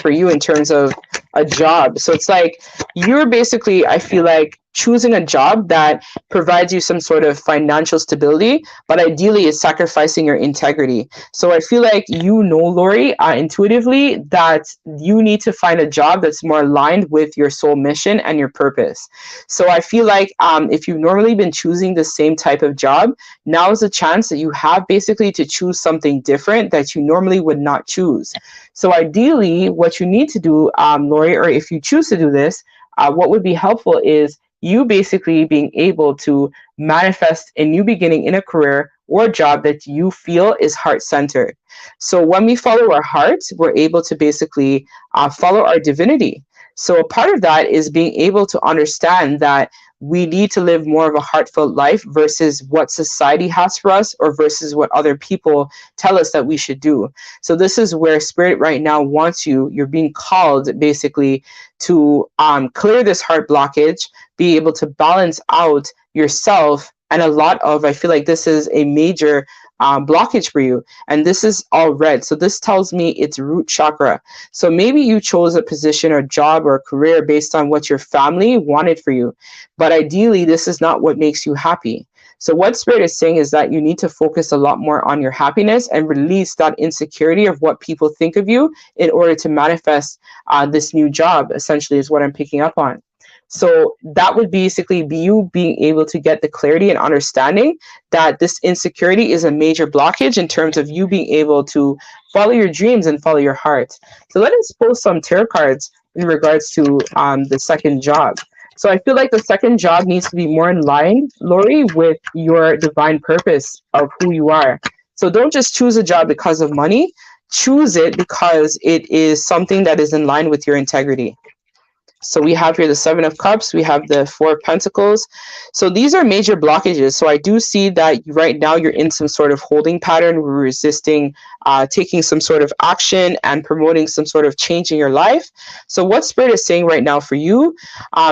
S1: for you in terms of a job. So it's like you're basically, I feel like, choosing a job that provides you some sort of financial stability, but ideally is sacrificing your integrity. So I feel like you know, Lori, intuitively that you need to find a job that's more aligned with your soul mission and your purpose. So I feel like if you've normally been choosing the same type of job, now is a chance that you have basically to choose something different that you normally would not choose. So ideally, what you need to do, Lori, or if you choose to do this, what would be helpful is you basically being able to manifest a new beginning in a career or job that you feel is heart-centered. So when we follow our hearts, we're able to basically follow our divinity. So a part of that is being able to understand that we need to live more of a heartfelt life versus what society has for us or versus what other people tell us that we should do. So this is where Spirit right now wants you. You're being called basically to clear this heart blockage, be able to balance out yourself. And a lot of, I feel like this is a major blockage for you. And this is all red. So this tells me it's root chakra. So maybe you chose a position or job or career based on what your family wanted for you. But ideally, this is not what makes you happy. So what Spirit is saying is that you need to focus a lot more on your happiness and release that insecurity of what people think of you in order to manifest this new job, essentially, is what I'm picking up on. So that would basically be you being able to get the clarity and understanding that this insecurity is a major blockage in terms of you being able to follow your dreams and follow your heart. So let us pull some tarot cards in regards to the second job. So I feel like the second job needs to be more in line, Lori, with your divine purpose of who you are. So don't just choose a job because of money. Choose it because it is something that is in line with your integrity. So we have here the Seven of Cups, we have the Four of Pentacles. So these are major blockages. So I do see that right now you're in some sort of holding pattern, we're resisting taking some sort of action and promoting some sort of change in your life. So what Spirit is saying right now for you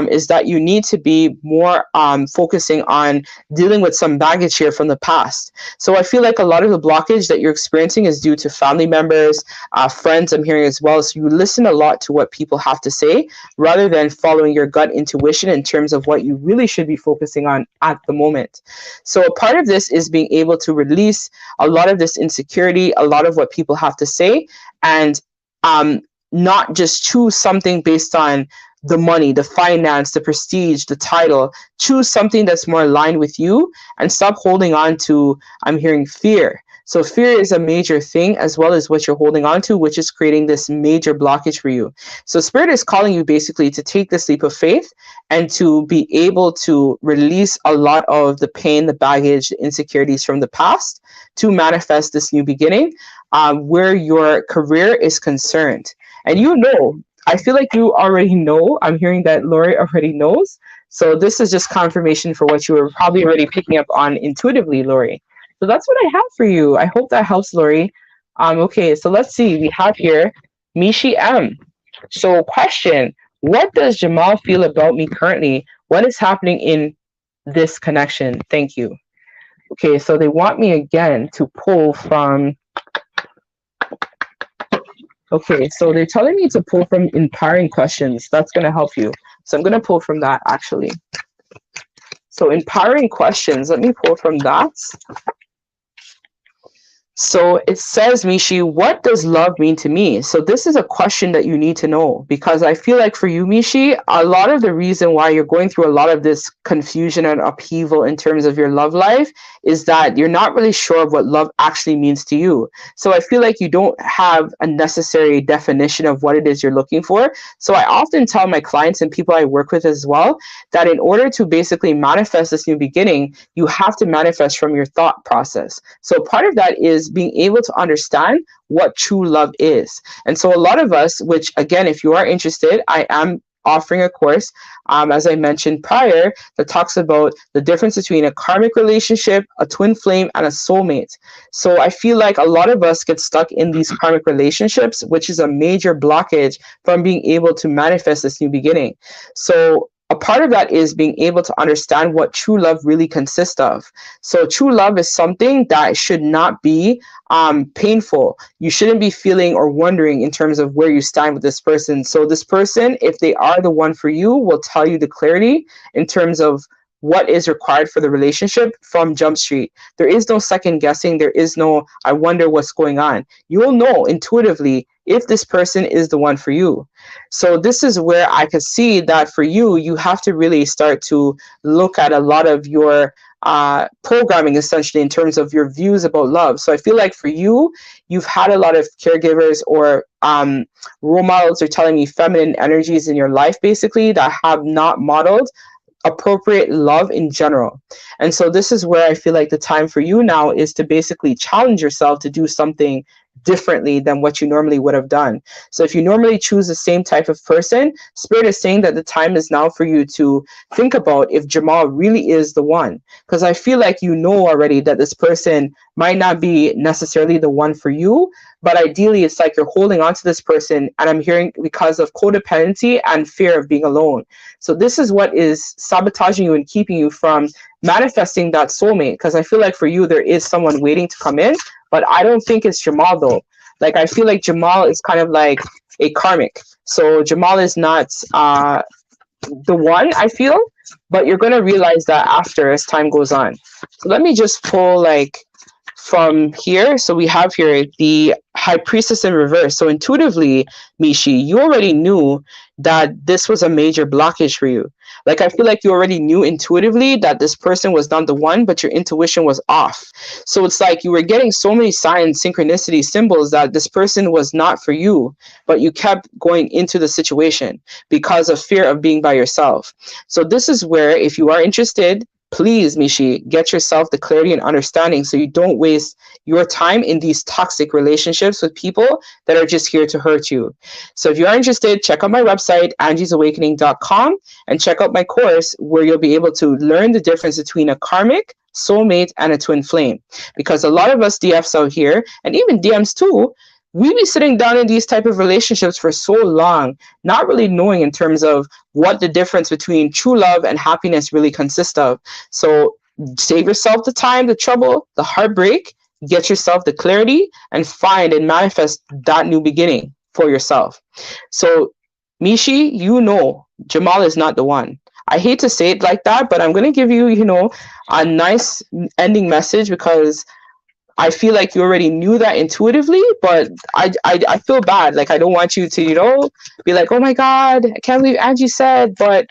S1: is that you need to be more focusing on dealing with some baggage here from the past. So I feel like a lot of the blockage that you're experiencing is due to family members, friends, I'm hearing as well. So you listen a lot to what people have to say rather than following your gut intuition in terms of what you really should be focusing on at the moment. So a part of this is being able to release a lot of this insecurity, a lot of what people have to say, and not just choose something based on the money, the finance, the prestige, the title. Choose something that's more aligned with you and stop holding on to, I'm hearing, fear. So fear is a major thing, as well as what you're holding on to, which is creating this major blockage for you. So Spirit is calling you basically to take this leap of faith and to be able to release a lot of the pain, the baggage, the insecurities from the past to manifest this new beginning where your career is concerned. And you know, I feel like you already know. I'm hearing that Lori already knows. So this is just confirmation for what you were probably already picking up on intuitively, Lori. So that's what I have for you. I hope that helps, Lori. Okay, so let's see. We have here Mishi M. So question, what does Jamal feel about me currently? What is happening in this connection? Thank you. Okay, so they want me again to pull from... Okay, so they're telling me to pull from empowering questions. That's going to help you. So I'm going to pull from that, actually. So empowering questions, let me pull from that. So it says, Mishi, what does love mean to me? So this is a question that you need to know, because I feel like for you, Mishi, a lot of the reason why you're going through a lot of this confusion and upheaval in terms of your love life is that you're not really sure of what love actually means to you. So I feel like you don't have a necessary definition of what it is you're looking for. So I often tell my clients and people I work with as well, that in order to basically manifest this new beginning, you have to manifest from your thought process. So part of that is being able to understand what true love is. And so a lot of us, which again, if you are interested, I am offering a course, as I mentioned prior, that talks about the difference between a karmic relationship, a twin flame, and a soulmate. So I feel like a lot of us get stuck in these karmic relationships, which is a major blockage from being able to manifest this new beginning. So a part of that is being able to understand what true love really consists of. So true love is something that should not be painful. You shouldn't be feeling or wondering in terms of where you stand with this person. So this person, if they are the one for you, will tell you the clarity in terms of what is required for the relationship from Jump Street. There is no second guessing. There is no, I wonder what's going on. You'll know intuitively if this person is the one for you. So this is where I could see that for you, you have to really start to look at a lot of your programming, essentially, in terms of your views about love. So I feel like for you, you've had a lot of caregivers or role models are telling me feminine energies in your life, basically, that have not modeled appropriate love in general. And so this is where I feel like the time for you now is to basically challenge yourself to do something differently than what you normally would have done. So if you normally choose the same type of person, Spirit is saying that the time is now for you to think about if Jamal really is the one. Because I feel like you know already that this person might not be necessarily the one for you, but ideally it's like you're holding on to this person, and I'm hearing because of codependency and fear of being alone. So this is what is sabotaging you and keeping you from manifesting that soulmate, because I feel like for you there is someone waiting to come in, but I don't think it's Jamal though. Like I feel like Jamal is kind of like a karmic. So Jamal is not the one, I feel, but you're going to realize that after as time goes on. So let me just pull like from here. So we have here the High Priestess in reverse. So intuitively, Mishi, you already knew that this was a major blockage for you. Like I feel like you already knew intuitively that this person was not the one, but your intuition was off. So it's like you were getting so many signs, synchronicity, symbols that this person was not for you, but you kept going into the situation because of fear of being by yourself. So this is where, if you are interested, Please, Mishi, get yourself the clarity and understanding so you don't waste your time in these toxic relationships with people that are just here to hurt you. So if you are interested, check out my website, angiesawakening.com, and check out my course where you'll be able to learn the difference between a karmic, soulmate, and a twin flame. Because a lot of us DFs out here, and even DMs too, we be sitting down in these type of relationships for so long, not really knowing in terms of what the difference between true love and happiness really consists of. So save yourself the time, the trouble, the heartbreak, get yourself the clarity, and find and manifest that new beginning for yourself. So Mishi, you know Jamal is not the one. I hate to say it like that, but I'm going to give you, a nice ending message, because I feel like you already knew that intuitively, but I feel bad. Like, I don't want you to, be like, oh my God, I can't believe Angie said. But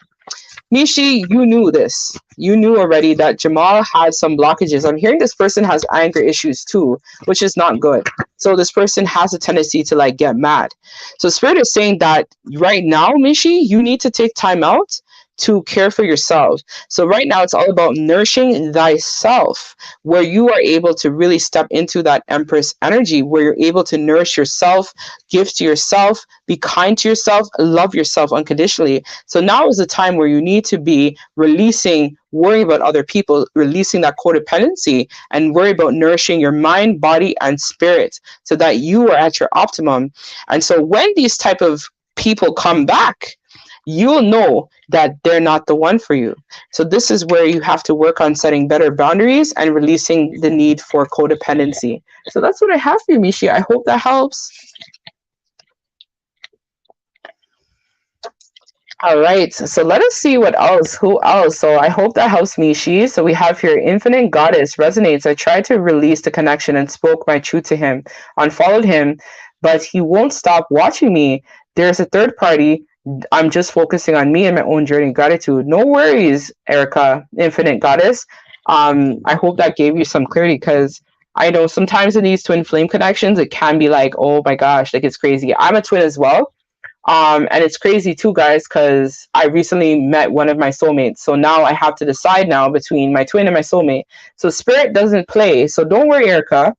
S1: Mishi, you knew this. You knew already that Jamal had some blockages. I'm hearing this person has anger issues too, which is not good. So this person has a tendency to like get mad. So Spirit is saying that right now, Mishi, you need to take time out to care for yourself. So right now it's all about nourishing thyself, where you are able to really step into that Empress energy, where you're able to nourish yourself, give to yourself, be kind to yourself, love yourself unconditionally. So now is the time where you need to be releasing worrying about other people, releasing that codependency, and worry about nourishing your mind, body, and spirit so that you are at your optimum. And so when these type of people come back, you'll know that they're not the one for you. So this is where you have to work on setting better boundaries and releasing the need for codependency. So that's what I have for you, Mishi. I hope that helps. All right, so let us see what else, who else. So I hope that helps, Mishi. So we have here, Infinite Goddess resonates. I tried to release the connection and spoke my truth to him, unfollowed him, but he won't stop watching me. There's a third party. I'm just focusing on me and my own journey. Gratitude. No worries, Erica, Infinite Goddess. I hope that gave you some clarity, because I know sometimes in these twin flame connections, it can be like, oh my gosh, like it's crazy. I'm a twin as well. And it's crazy too, guys, because I recently met one of my soulmates. So now I have to decide now between my twin and my soulmate. So Spirit doesn't play. So don't worry, Erica.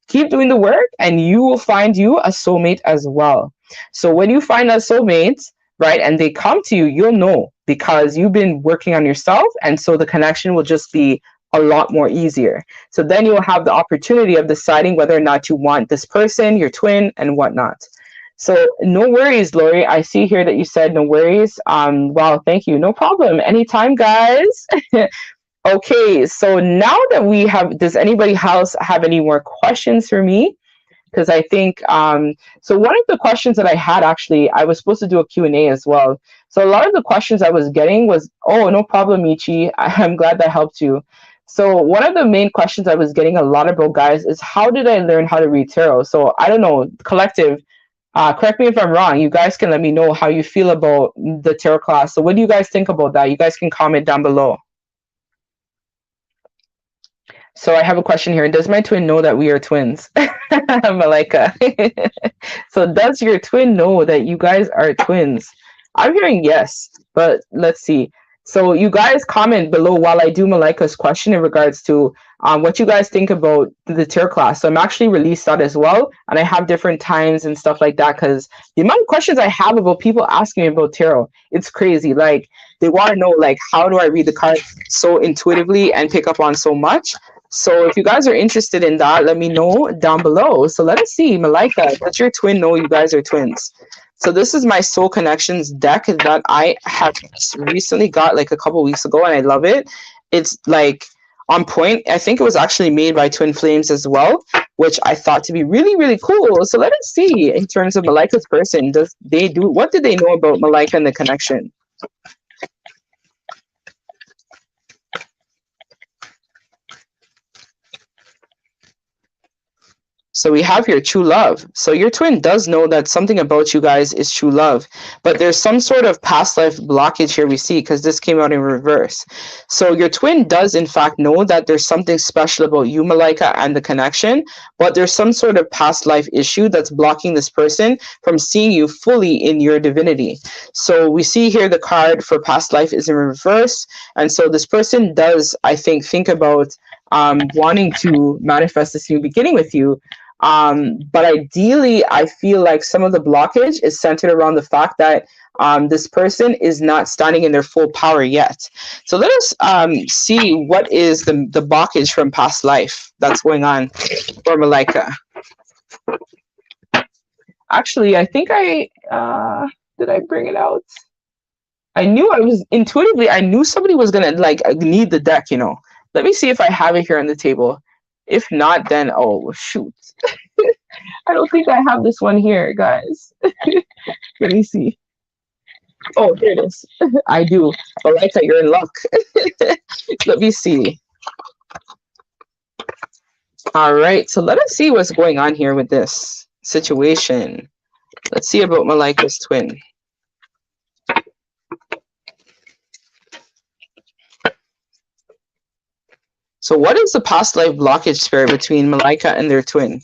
S1: Keep doing the work and you will find you a soulmate as well. So when you find a soulmate, right, and they come to you, you'll know, because you've been working on yourself. And so the connection will just be a lot more easier. So then you'll have the opportunity of deciding whether or not you want this person, your twin, and whatnot. So no worries, Lori. I see here that you said no worries. Wow, thank you. No problem. Anytime, guys. Okay, so now that we have, does anybody else have any more questions for me? Because I think, so one of the questions that I had, actually, I was supposed to do a Q&A as well. So a lot of the questions I was getting was, oh, no problem, Michi. I'm glad that helped you. So one of the main questions I was getting a lot about, guys, is how did I learn how to read tarot? So I don't know, collective, correct me if I'm wrong. You guys can let me know how you feel about the tarot class. So what do you guys think about that? You guys can comment down below. So I have a question here. Does my twin know that we are twins? Malika. So does your twin know that you guys are twins? I'm hearing yes, but let's see. So you guys comment below while I do Malika's question in regards to what you guys think about the tarot class. So I'm actually released that as well. And I have different times and stuff like that, because the amount of questions I have about people asking me about tarot, it's crazy. Like, they want to know, like, how do I read the cards so intuitively and pick up on so much? So if you guys are interested in that, let me know down below. So let us see, Malika, does your twin know you guys are twins? So this is my Soul Connections deck that I have recently got like a couple weeks ago, and I love it. It's like on point. I think it was actually made by Twin Flames as well, which I thought to be really, really cool. So let us see, in terms of Malika's person, what did they know about Malika and the connection? So we have here true love. So your twin does know that something about you guys is true love, but there's some sort of past life blockage here we see, because this came out in reverse. So your twin does in fact know that there's something special about you, Malaika, and the connection, but there's some sort of past life issue that's blocking this person from seeing you fully in your divinity. So we see here the card for past life is in reverse. And so this person does, I think about wanting to manifest this new beginning with you. But ideally, I feel like some of the blockage is centered around the fact that this person is not standing in their full power yet. So let us see what is the blockage from past life that's going on for Malaika. Actually, I think did I bring it out? I knew I knew somebody was gonna like need the deck, you know. Let me see if I have it here on the table. If not, then oh shoot. I don't think I have this one here, guys. Let me see. Oh, here it is. I do. Malaika, you're in luck. Let me see. All right, so let us see what's going on here with this situation. Let's see about Malaika's twin. So what is the past life blockage, Spirit, between Malaika and their twin?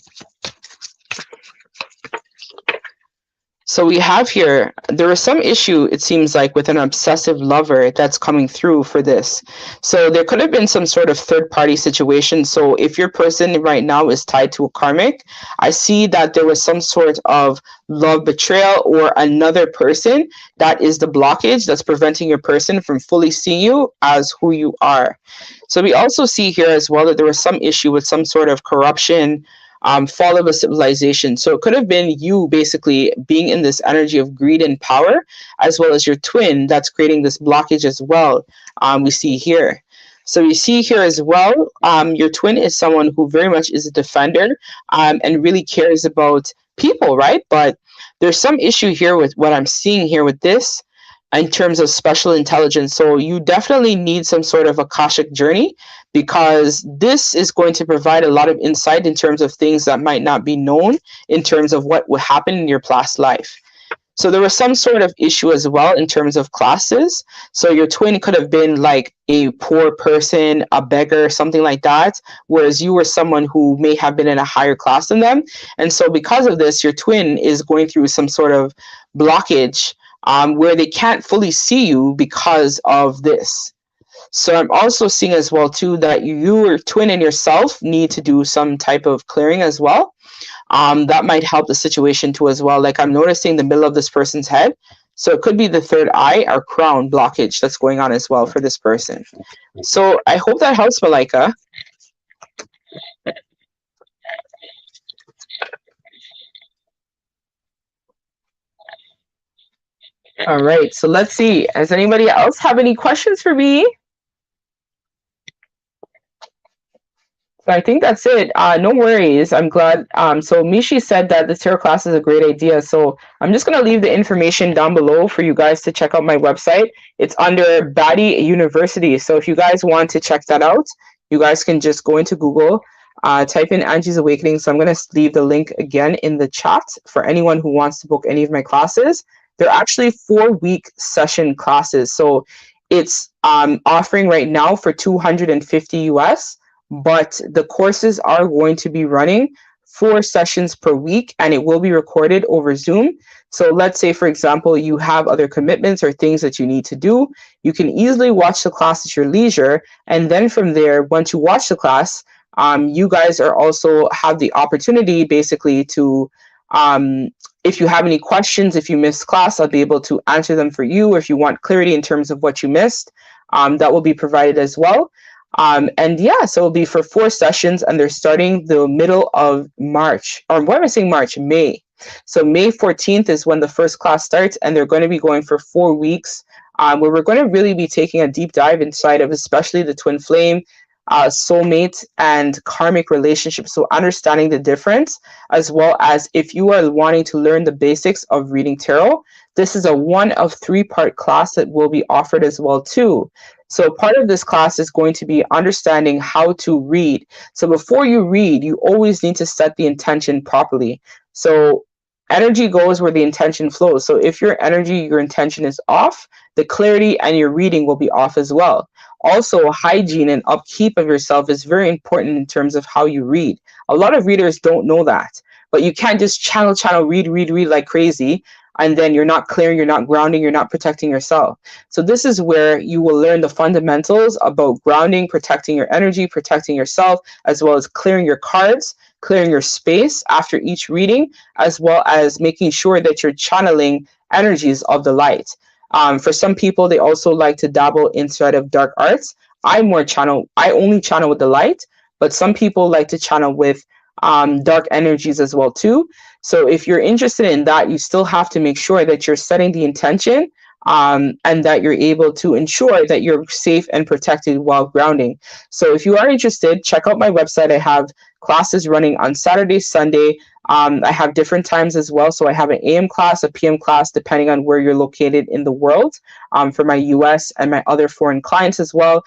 S1: So we have here, there is some issue, it seems like, with an obsessive lover that's coming through for this. So there could have been some sort of third-party situation. So if your person right now is tied to a karmic, I see that there was some sort of love betrayal or another person that is the blockage that's preventing your person from fully seeing you as who you are. So we also see here as well that there was some issue with some sort of corruption, fall of a civilization. So it could have been you basically being in this energy of greed and power, as well as your twin that's creating this blockage as well. We see here. So we see here as well, your twin is someone who very much is a defender and really cares about people, right? But there's some issue here with what I'm seeing here with this in terms of special intelligence. So you definitely need some sort of Akashic journey, because this is going to provide a lot of insight in terms of things that might not be known in terms of what would happen in your past life. So there was some sort of issue as well in terms of classes. So your twin could have been like a poor person, a beggar, something like that, whereas you were someone who may have been in a higher class than them. And so because of this, your twin is going through some sort of blockage where they can't fully see you because of this. So I'm also seeing as well too that your twin and yourself need to do some type of clearing as well. That might help the situation too as well. Like I'm noticing the middle of this person's head. So it could be the third eye or crown blockage that's going on as well for this person. So I hope that helps, Malaika. All right, so let's see. Does anybody else have any questions for me? So I think that's it. No worries. I'm glad. So Mishi said that the tarot class is a great idea. So I'm just going to leave the information down below for you guys to check out my website. It's under Batty University. So if you guys want to check that out, you guys can just go into Google, type in Angie's Awakening. So I'm going to leave the link again in the chat for anyone who wants to book any of my classes. They're actually 4-week session classes. So it's offering right now for $250 US. But the courses are going to be running 4 sessions per week, and it will be recorded over Zoom. So let's say, for example, you have other commitments or things that you need to do. You can easily watch the class at your leisure. And then from there, once you watch the class, you guys are also have the opportunity basically to, if you have any questions, if you missed class, I'll be able to answer them for you. Or if you want clarity in terms of what you missed, that will be provided as well. And yeah, so it'll be for 4 sessions, and they're starting the middle of March, or what am I saying March? May. So May 14th is when the first class starts, and they're going to be going for 4 weeks, where we're going to really be taking a deep dive inside of especially the twin flame, soulmate and karmic relationships. So understanding the difference, as well as if you are wanting to learn the basics of reading tarot, this is a 1 of 3-part class that will be offered as well too. So part of this class is going to be understanding how to read. So before you read, you always need to set the intention properly. So energy goes where the intention flows. So if your energy, your intention is off, the clarity and your reading will be off as well. Also, hygiene and upkeep of yourself is very important in terms of how you read. A lot of readers don't know that, but you can't just channel, read like crazy, and then you're not clearing, you're not grounding, you're not protecting yourself. So this is where you will learn the fundamentals about grounding, protecting your energy, protecting yourself, as well as clearing your cards, clearing your space after each reading, as well as making sure that you're channeling energies of the light. For some people, they also like to dabble inside of dark arts. I only channel with the light, but some people like to channel with dark energies as well too. So if you're interested in that, you still have to make sure that you're setting the intention, and that you're able to ensure that you're safe and protected while grounding. So if you are interested, check out my website. I have classes running on Saturday, Sunday. I have different times as well. So I have an AM class, a PM class, depending on where you're located in the world, for my US and my other foreign clients as well.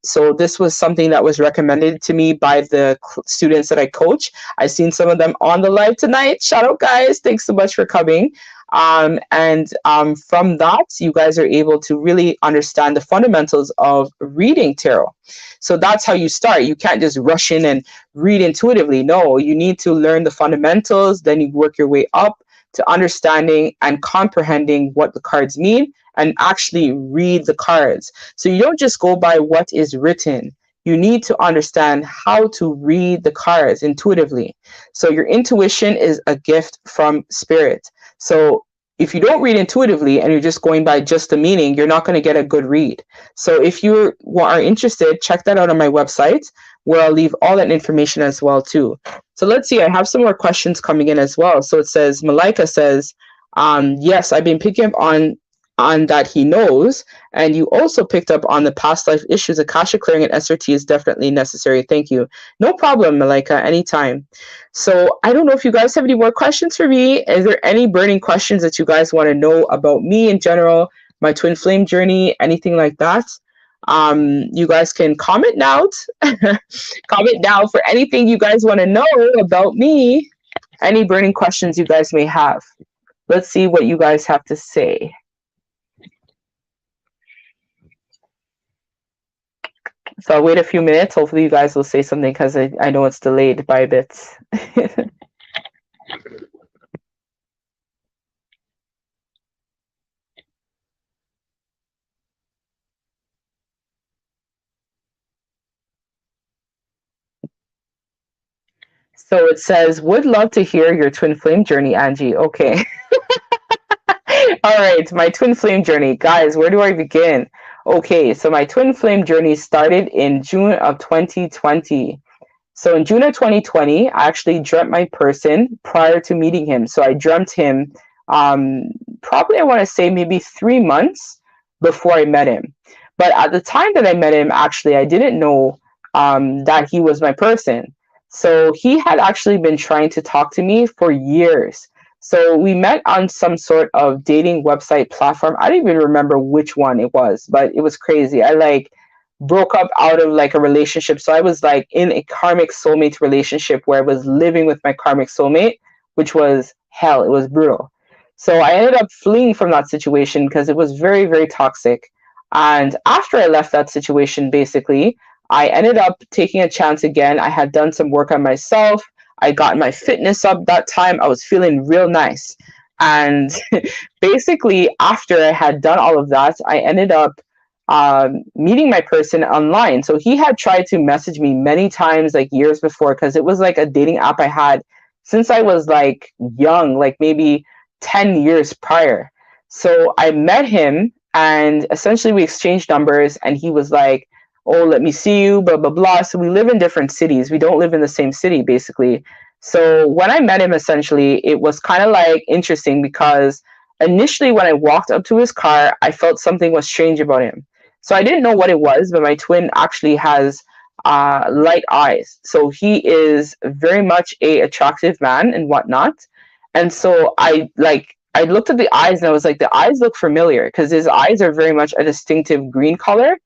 S1: So this was something that was recommended to me by the students that I coach. I've seen some of them on the live tonight. Shout out, guys. Thanks so much for coming. From that, you guys are able to really understand the fundamentals of reading tarot. So that's how you start. You can't just rush in and read intuitively. No, you need to learn the fundamentals. Then you work your way up to understanding and comprehending what the cards mean and actually read the cards. So you don't just go by what is written. You need to understand how to read the cards intuitively. So your intuition is a gift from spirit. So if you don't read intuitively and you're just going by just the meaning, you're not going to get a good read. So if you are interested, check that out on my website, where I'll leave all that information as well too. So let's see, I have some more questions coming in as well. So it says, Malika says, yes, I've been picking up on that he knows, and you also picked up on the past life issues. Akasha clearing and SRT is definitely necessary. Thank you. No problem, Malika, anytime. So I don't know if you guys have any more questions for me. Is there any burning questions that you guys want to know about me in general, my twin flame journey, anything like that? You guys can comment now. Comment now for anything you guys want to know about me. Any burning questions you guys may have. Let's see what you guys have to say. So I'll wait a few minutes. Hopefully you guys will say something, because I know it's delayed by a bit. So it says, would love to hear your twin flame journey, Angie. Okay. All right, my twin flame journey. Guys, where do I begin? Okay, so my twin flame journey started in June of 2020. So in June of 2020, I actually dreamt my person prior to meeting him. So I dreamt him probably, I want to say, maybe 3 months before I met him. But at the time that I met him, actually, I didn't know that he was my person. So he had actually been trying to talk to me for years. So we met on some sort of dating website platform. I don't even remember which one it was, but it was crazy. I broke up out of a relationship. So I was in a karmic soulmate relationship where I was living with my karmic soulmate, which was hell. It was brutal. So I ended up fleeing from that situation because it was very, very toxic. And after I left that situation, basically, I ended up taking a chance again. I had done some work on myself. I got my fitness up that time. I was feeling real nice. And basically, after I had done all of that, I ended up meeting my person online. So he had tried to message me many times, years before, because it was a dating app I had since I was young, maybe 10 years prior. So I met him, and essentially we exchanged numbers, and he was like, oh, let me see you, blah, blah, blah. So we live in different cities. We don't live in the same city, basically. So when I met him, essentially, it was kind of interesting, because initially when I walked up to his car, I felt something was strange about him. So I didn't know what it was, but my twin actually has light eyes. So he is very much a attractive man and whatnot. And so I looked at the eyes and I was like, the eyes look familiar because his eyes are very much a distinctive green color.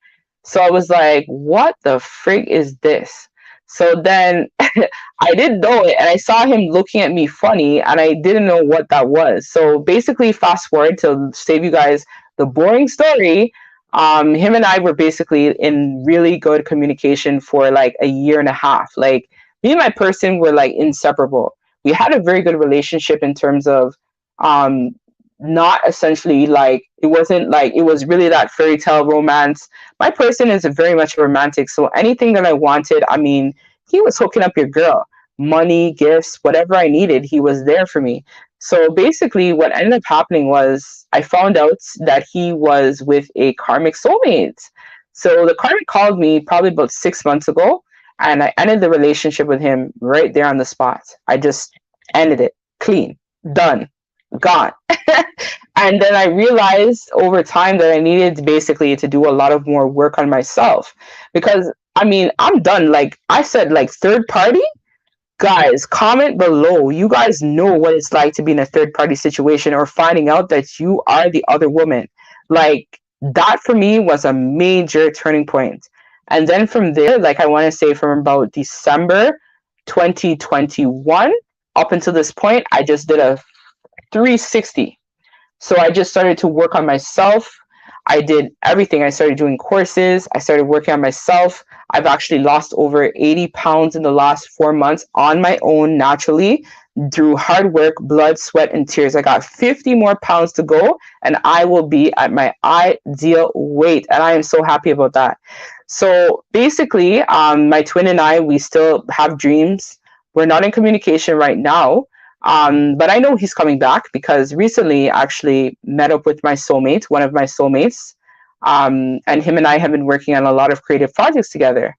S1: So I was like, what the frig is this? So then I didn't know it, and I saw him looking at me funny, and I didn't know what that was. So basically, fast forward to save you guys the boring story. Him and I were basically in really good communication for like a year and a half. Like me and my person were like inseparable. We had a very good relationship in terms of um not essentially like it wasn't like it was really that fairy tale romance. My person is a very much romantic, so anything that I wanted, I mean, he was hooking up your girl. Money, gifts, whatever I needed, he was there for me. So basically, what ended up happening was I found out that he was with a karmic soulmate. So the karmic called me probably about 6 months ago, and I ended the relationship with him right there on the spot. I just ended it clean, done, gone. And then I realized over time that I needed basically to do a lot of more work on myself because I mean, I'm done. Like I said, like third party, guys, comment below. You guys know what it's like to be in a third party situation or finding out that you are the other woman. Like that for me was a major turning point. And then from there, like I want to say from about December 2021 up until this point, I just did a 360. So I just started to work on myself. I did everything. I started doing courses. I started working on myself. I've actually lost over 80 pounds in the last 4 months on my own naturally through hard work, blood, sweat, and tears. I got 50 more pounds to go and I will be at my ideal weight. And I am so happy about that. So basically, my twin and I, we still have dreams. We're not in communication right now. But I know he's coming back because recently I actually met up with my soulmate, one of my soulmates, and him and I have been working on a lot of creative projects together.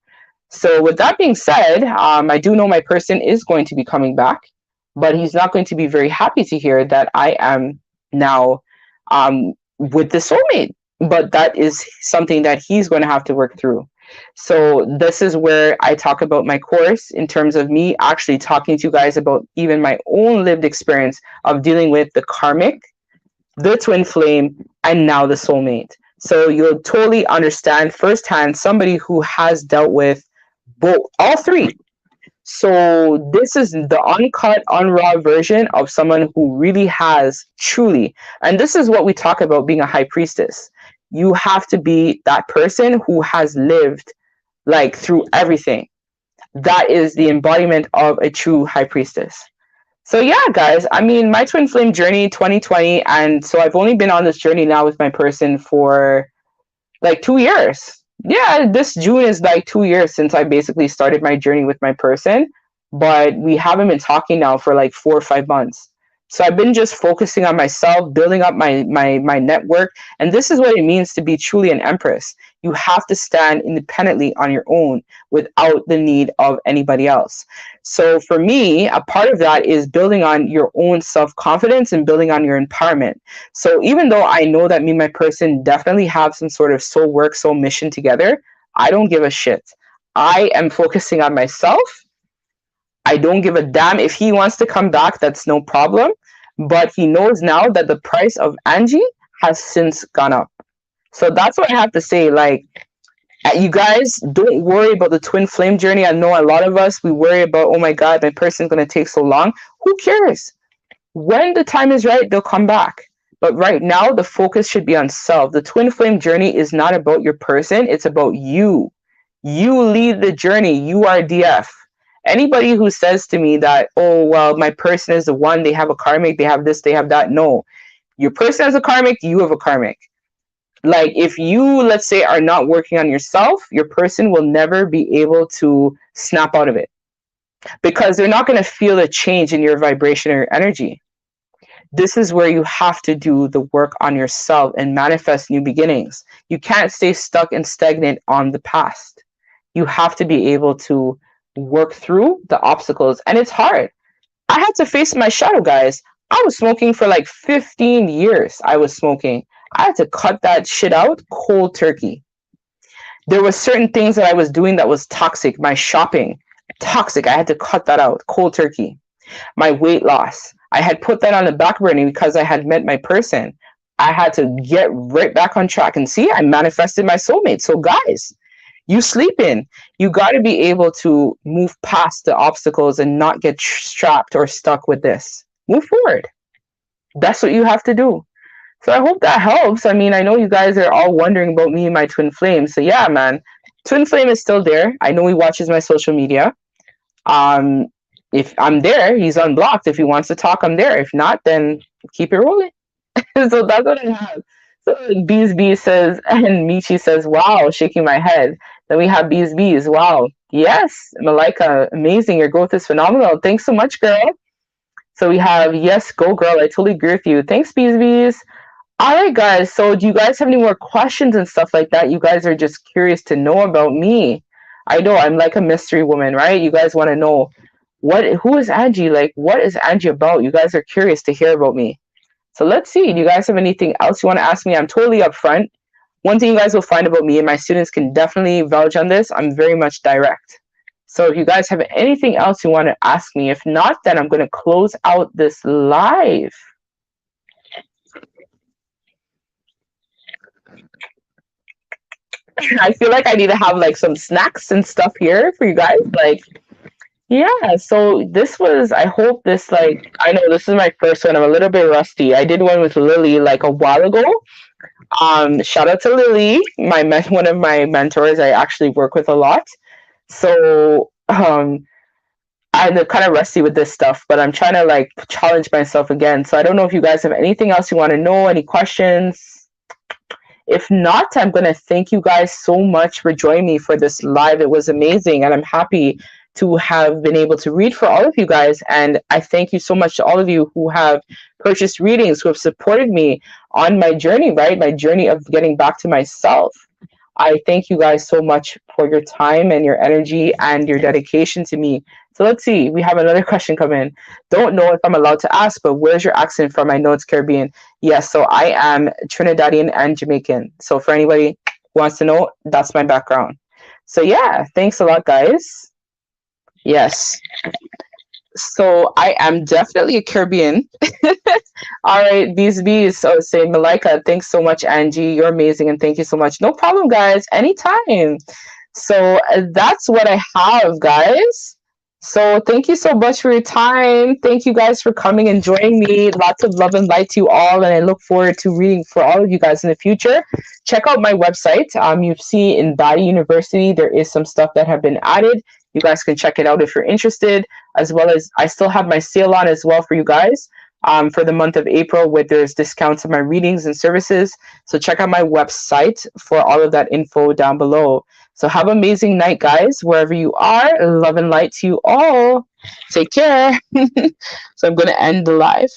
S1: So with that being said, I do know my person is going to be coming back, but he's not going to be very happy to hear that I am now with the soulmate. But that is something that he's going to have to work through. So this is where I talk about my course in terms of me actually talking to you guys about even my own lived experience of dealing with the karmic, the twin flame, and now the soulmate. So you'll totally understand firsthand somebody who has dealt with both, all three. So this is the uncut, unraw version of someone who really has truly, and this is what we talk about being a high priestess. You have to be that person who has lived like through everything. That is the embodiment of a true high priestess. So yeah, guys, I mean, my twin flame journey 2020, and so I've only been on this journey now with my person for like 2 years. Yeah, this June is like 2 years since I basically started my journey with my person, but we haven't been talking now for like 4 or 5 months. So I've been just focusing on myself, building up my network. And this is what it means to be truly an empress. You have to stand independently on your own without the need of anybody else. So for me, a part of that is building on your own self-confidence and building on your empowerment. So even though I know that me and my person definitely have some sort of soul work, soul mission together, I don't give a shit. I am focusing on myself. I don't give a damn if he wants to come back, that's no problem. But he knows now that the price of Angie has since gone up. So that's what I have to say. Like, you guys, don't worry about the twin flame journey. I know a lot of us, we worry about, oh my God, my person's going to take so long. Who cares? When the time is right, they'll come back. But right now, the focus should be on self. The twin flame journey is not about your person. It's about you. You lead the journey. You are DF. Anybody who says to me that, oh, well, my person is the one, they have a karmic, they have this, they have that. No, your person has a karmic, you have a karmic. Like if you, let's say, are not working on yourself, your person will never be able to snap out of it because they're not going to feel a change in your vibration or your energy. This is where you have to do the work on yourself and manifest new beginnings. You can't stay stuck and stagnant on the past. You have to be able to work through the obstacles, and it's hard. I had to face my shadow, guys. I was smoking for like 15 years. I was smoking. I had to cut that shit out cold turkey. there was certain things that I was doing that was toxic. My shopping, toxic. I had to cut that out, cold turkey. My weight loss, I had put that on the back burner because I had met my person. I had to get right back on track, and see, I manifested my soulmate. So guys, you sleeping, you got to be able to move past the obstacles and not get strapped or stuck with this. Move forward. That's what you have to do. So I hope that helps. I mean, I know you guys are all wondering about me and my twin flame. So yeah, man, twin flame is still there. I know he watches my social media. If I'm there, he's unblocked. If he wants to talk, I'm there. If not, then keep it rolling. So that's what I have. So Bees says, and Michi says, wow, shaking my head. Then we have Bees. Wow. Yes, Malika, amazing. Your growth is phenomenal. Thanks so much, girl. So we have, yes, go girl. I totally agree with you. Thanks, Bees. All right, guys. So do you guys have any more questions and stuff like that? You guys are just curious to know about me. I know I'm like a mystery woman, right? You guys want to know who is Angie? Like, what is Angie about? You guys are curious to hear about me. So let's see. Do you guys have anything else you want to ask me? I'm totally upfront. One thing you guys will find about me, and my students can definitely vouch on this, I'm very much direct. So if you guys have anything else you want to ask me, if not, then I'm going to close out this live. I feel like I need to have like some snacks and stuff here for you guys. Like, yeah, so this was, I hope this, like, I know this is my first one. I'm a little bit rusty. I did one with Lily like a while ago. Shout out to Lily, one of my mentors I actually work with a lot. So I'm kind of rusty with this stuff, but I'm trying to like challenge myself again. So I don't know if you guys have anything else you want to know, any questions. If not, I'm going to thank you guys so much for joining me for this live. It was amazing, and I'm happy to have been able to read for all of you guys. And I thank you so much to all of you who have purchased readings, who have supported me on my journey, right? My journey of getting back to myself. I thank you guys so much for your time and your energy and your dedication to me. So let's see. We have another question come in. Don't know if I'm allowed to ask, but where's your accent from? I know it's Caribbean. Yes, so I am Trinidadian and Jamaican. So for anybody who wants to know, that's my background. So yeah, thanks a lot, guys. Yes. So I am definitely a Caribbean. All right, Bees. So say Malika, thanks so much, Angie. You're amazing, and thank you so much. No problem, guys. Anytime. So that's what I have, guys. So thank you so much for your time. Thank you guys for coming and joining me. Lots of love and light to you all, and I look forward to reading for all of you guys in the future. Check out my website. You see in Body University, there is some stuff that have been added. You guys can check it out if you're interested, as well as I still have my sale on as well for you guys for the month of April, where there's discounts on my readings and services. So check out my website for all of that info down below. So have an amazing night, guys, wherever you are. Love and light to you all. Take care. So I'm going to end the live.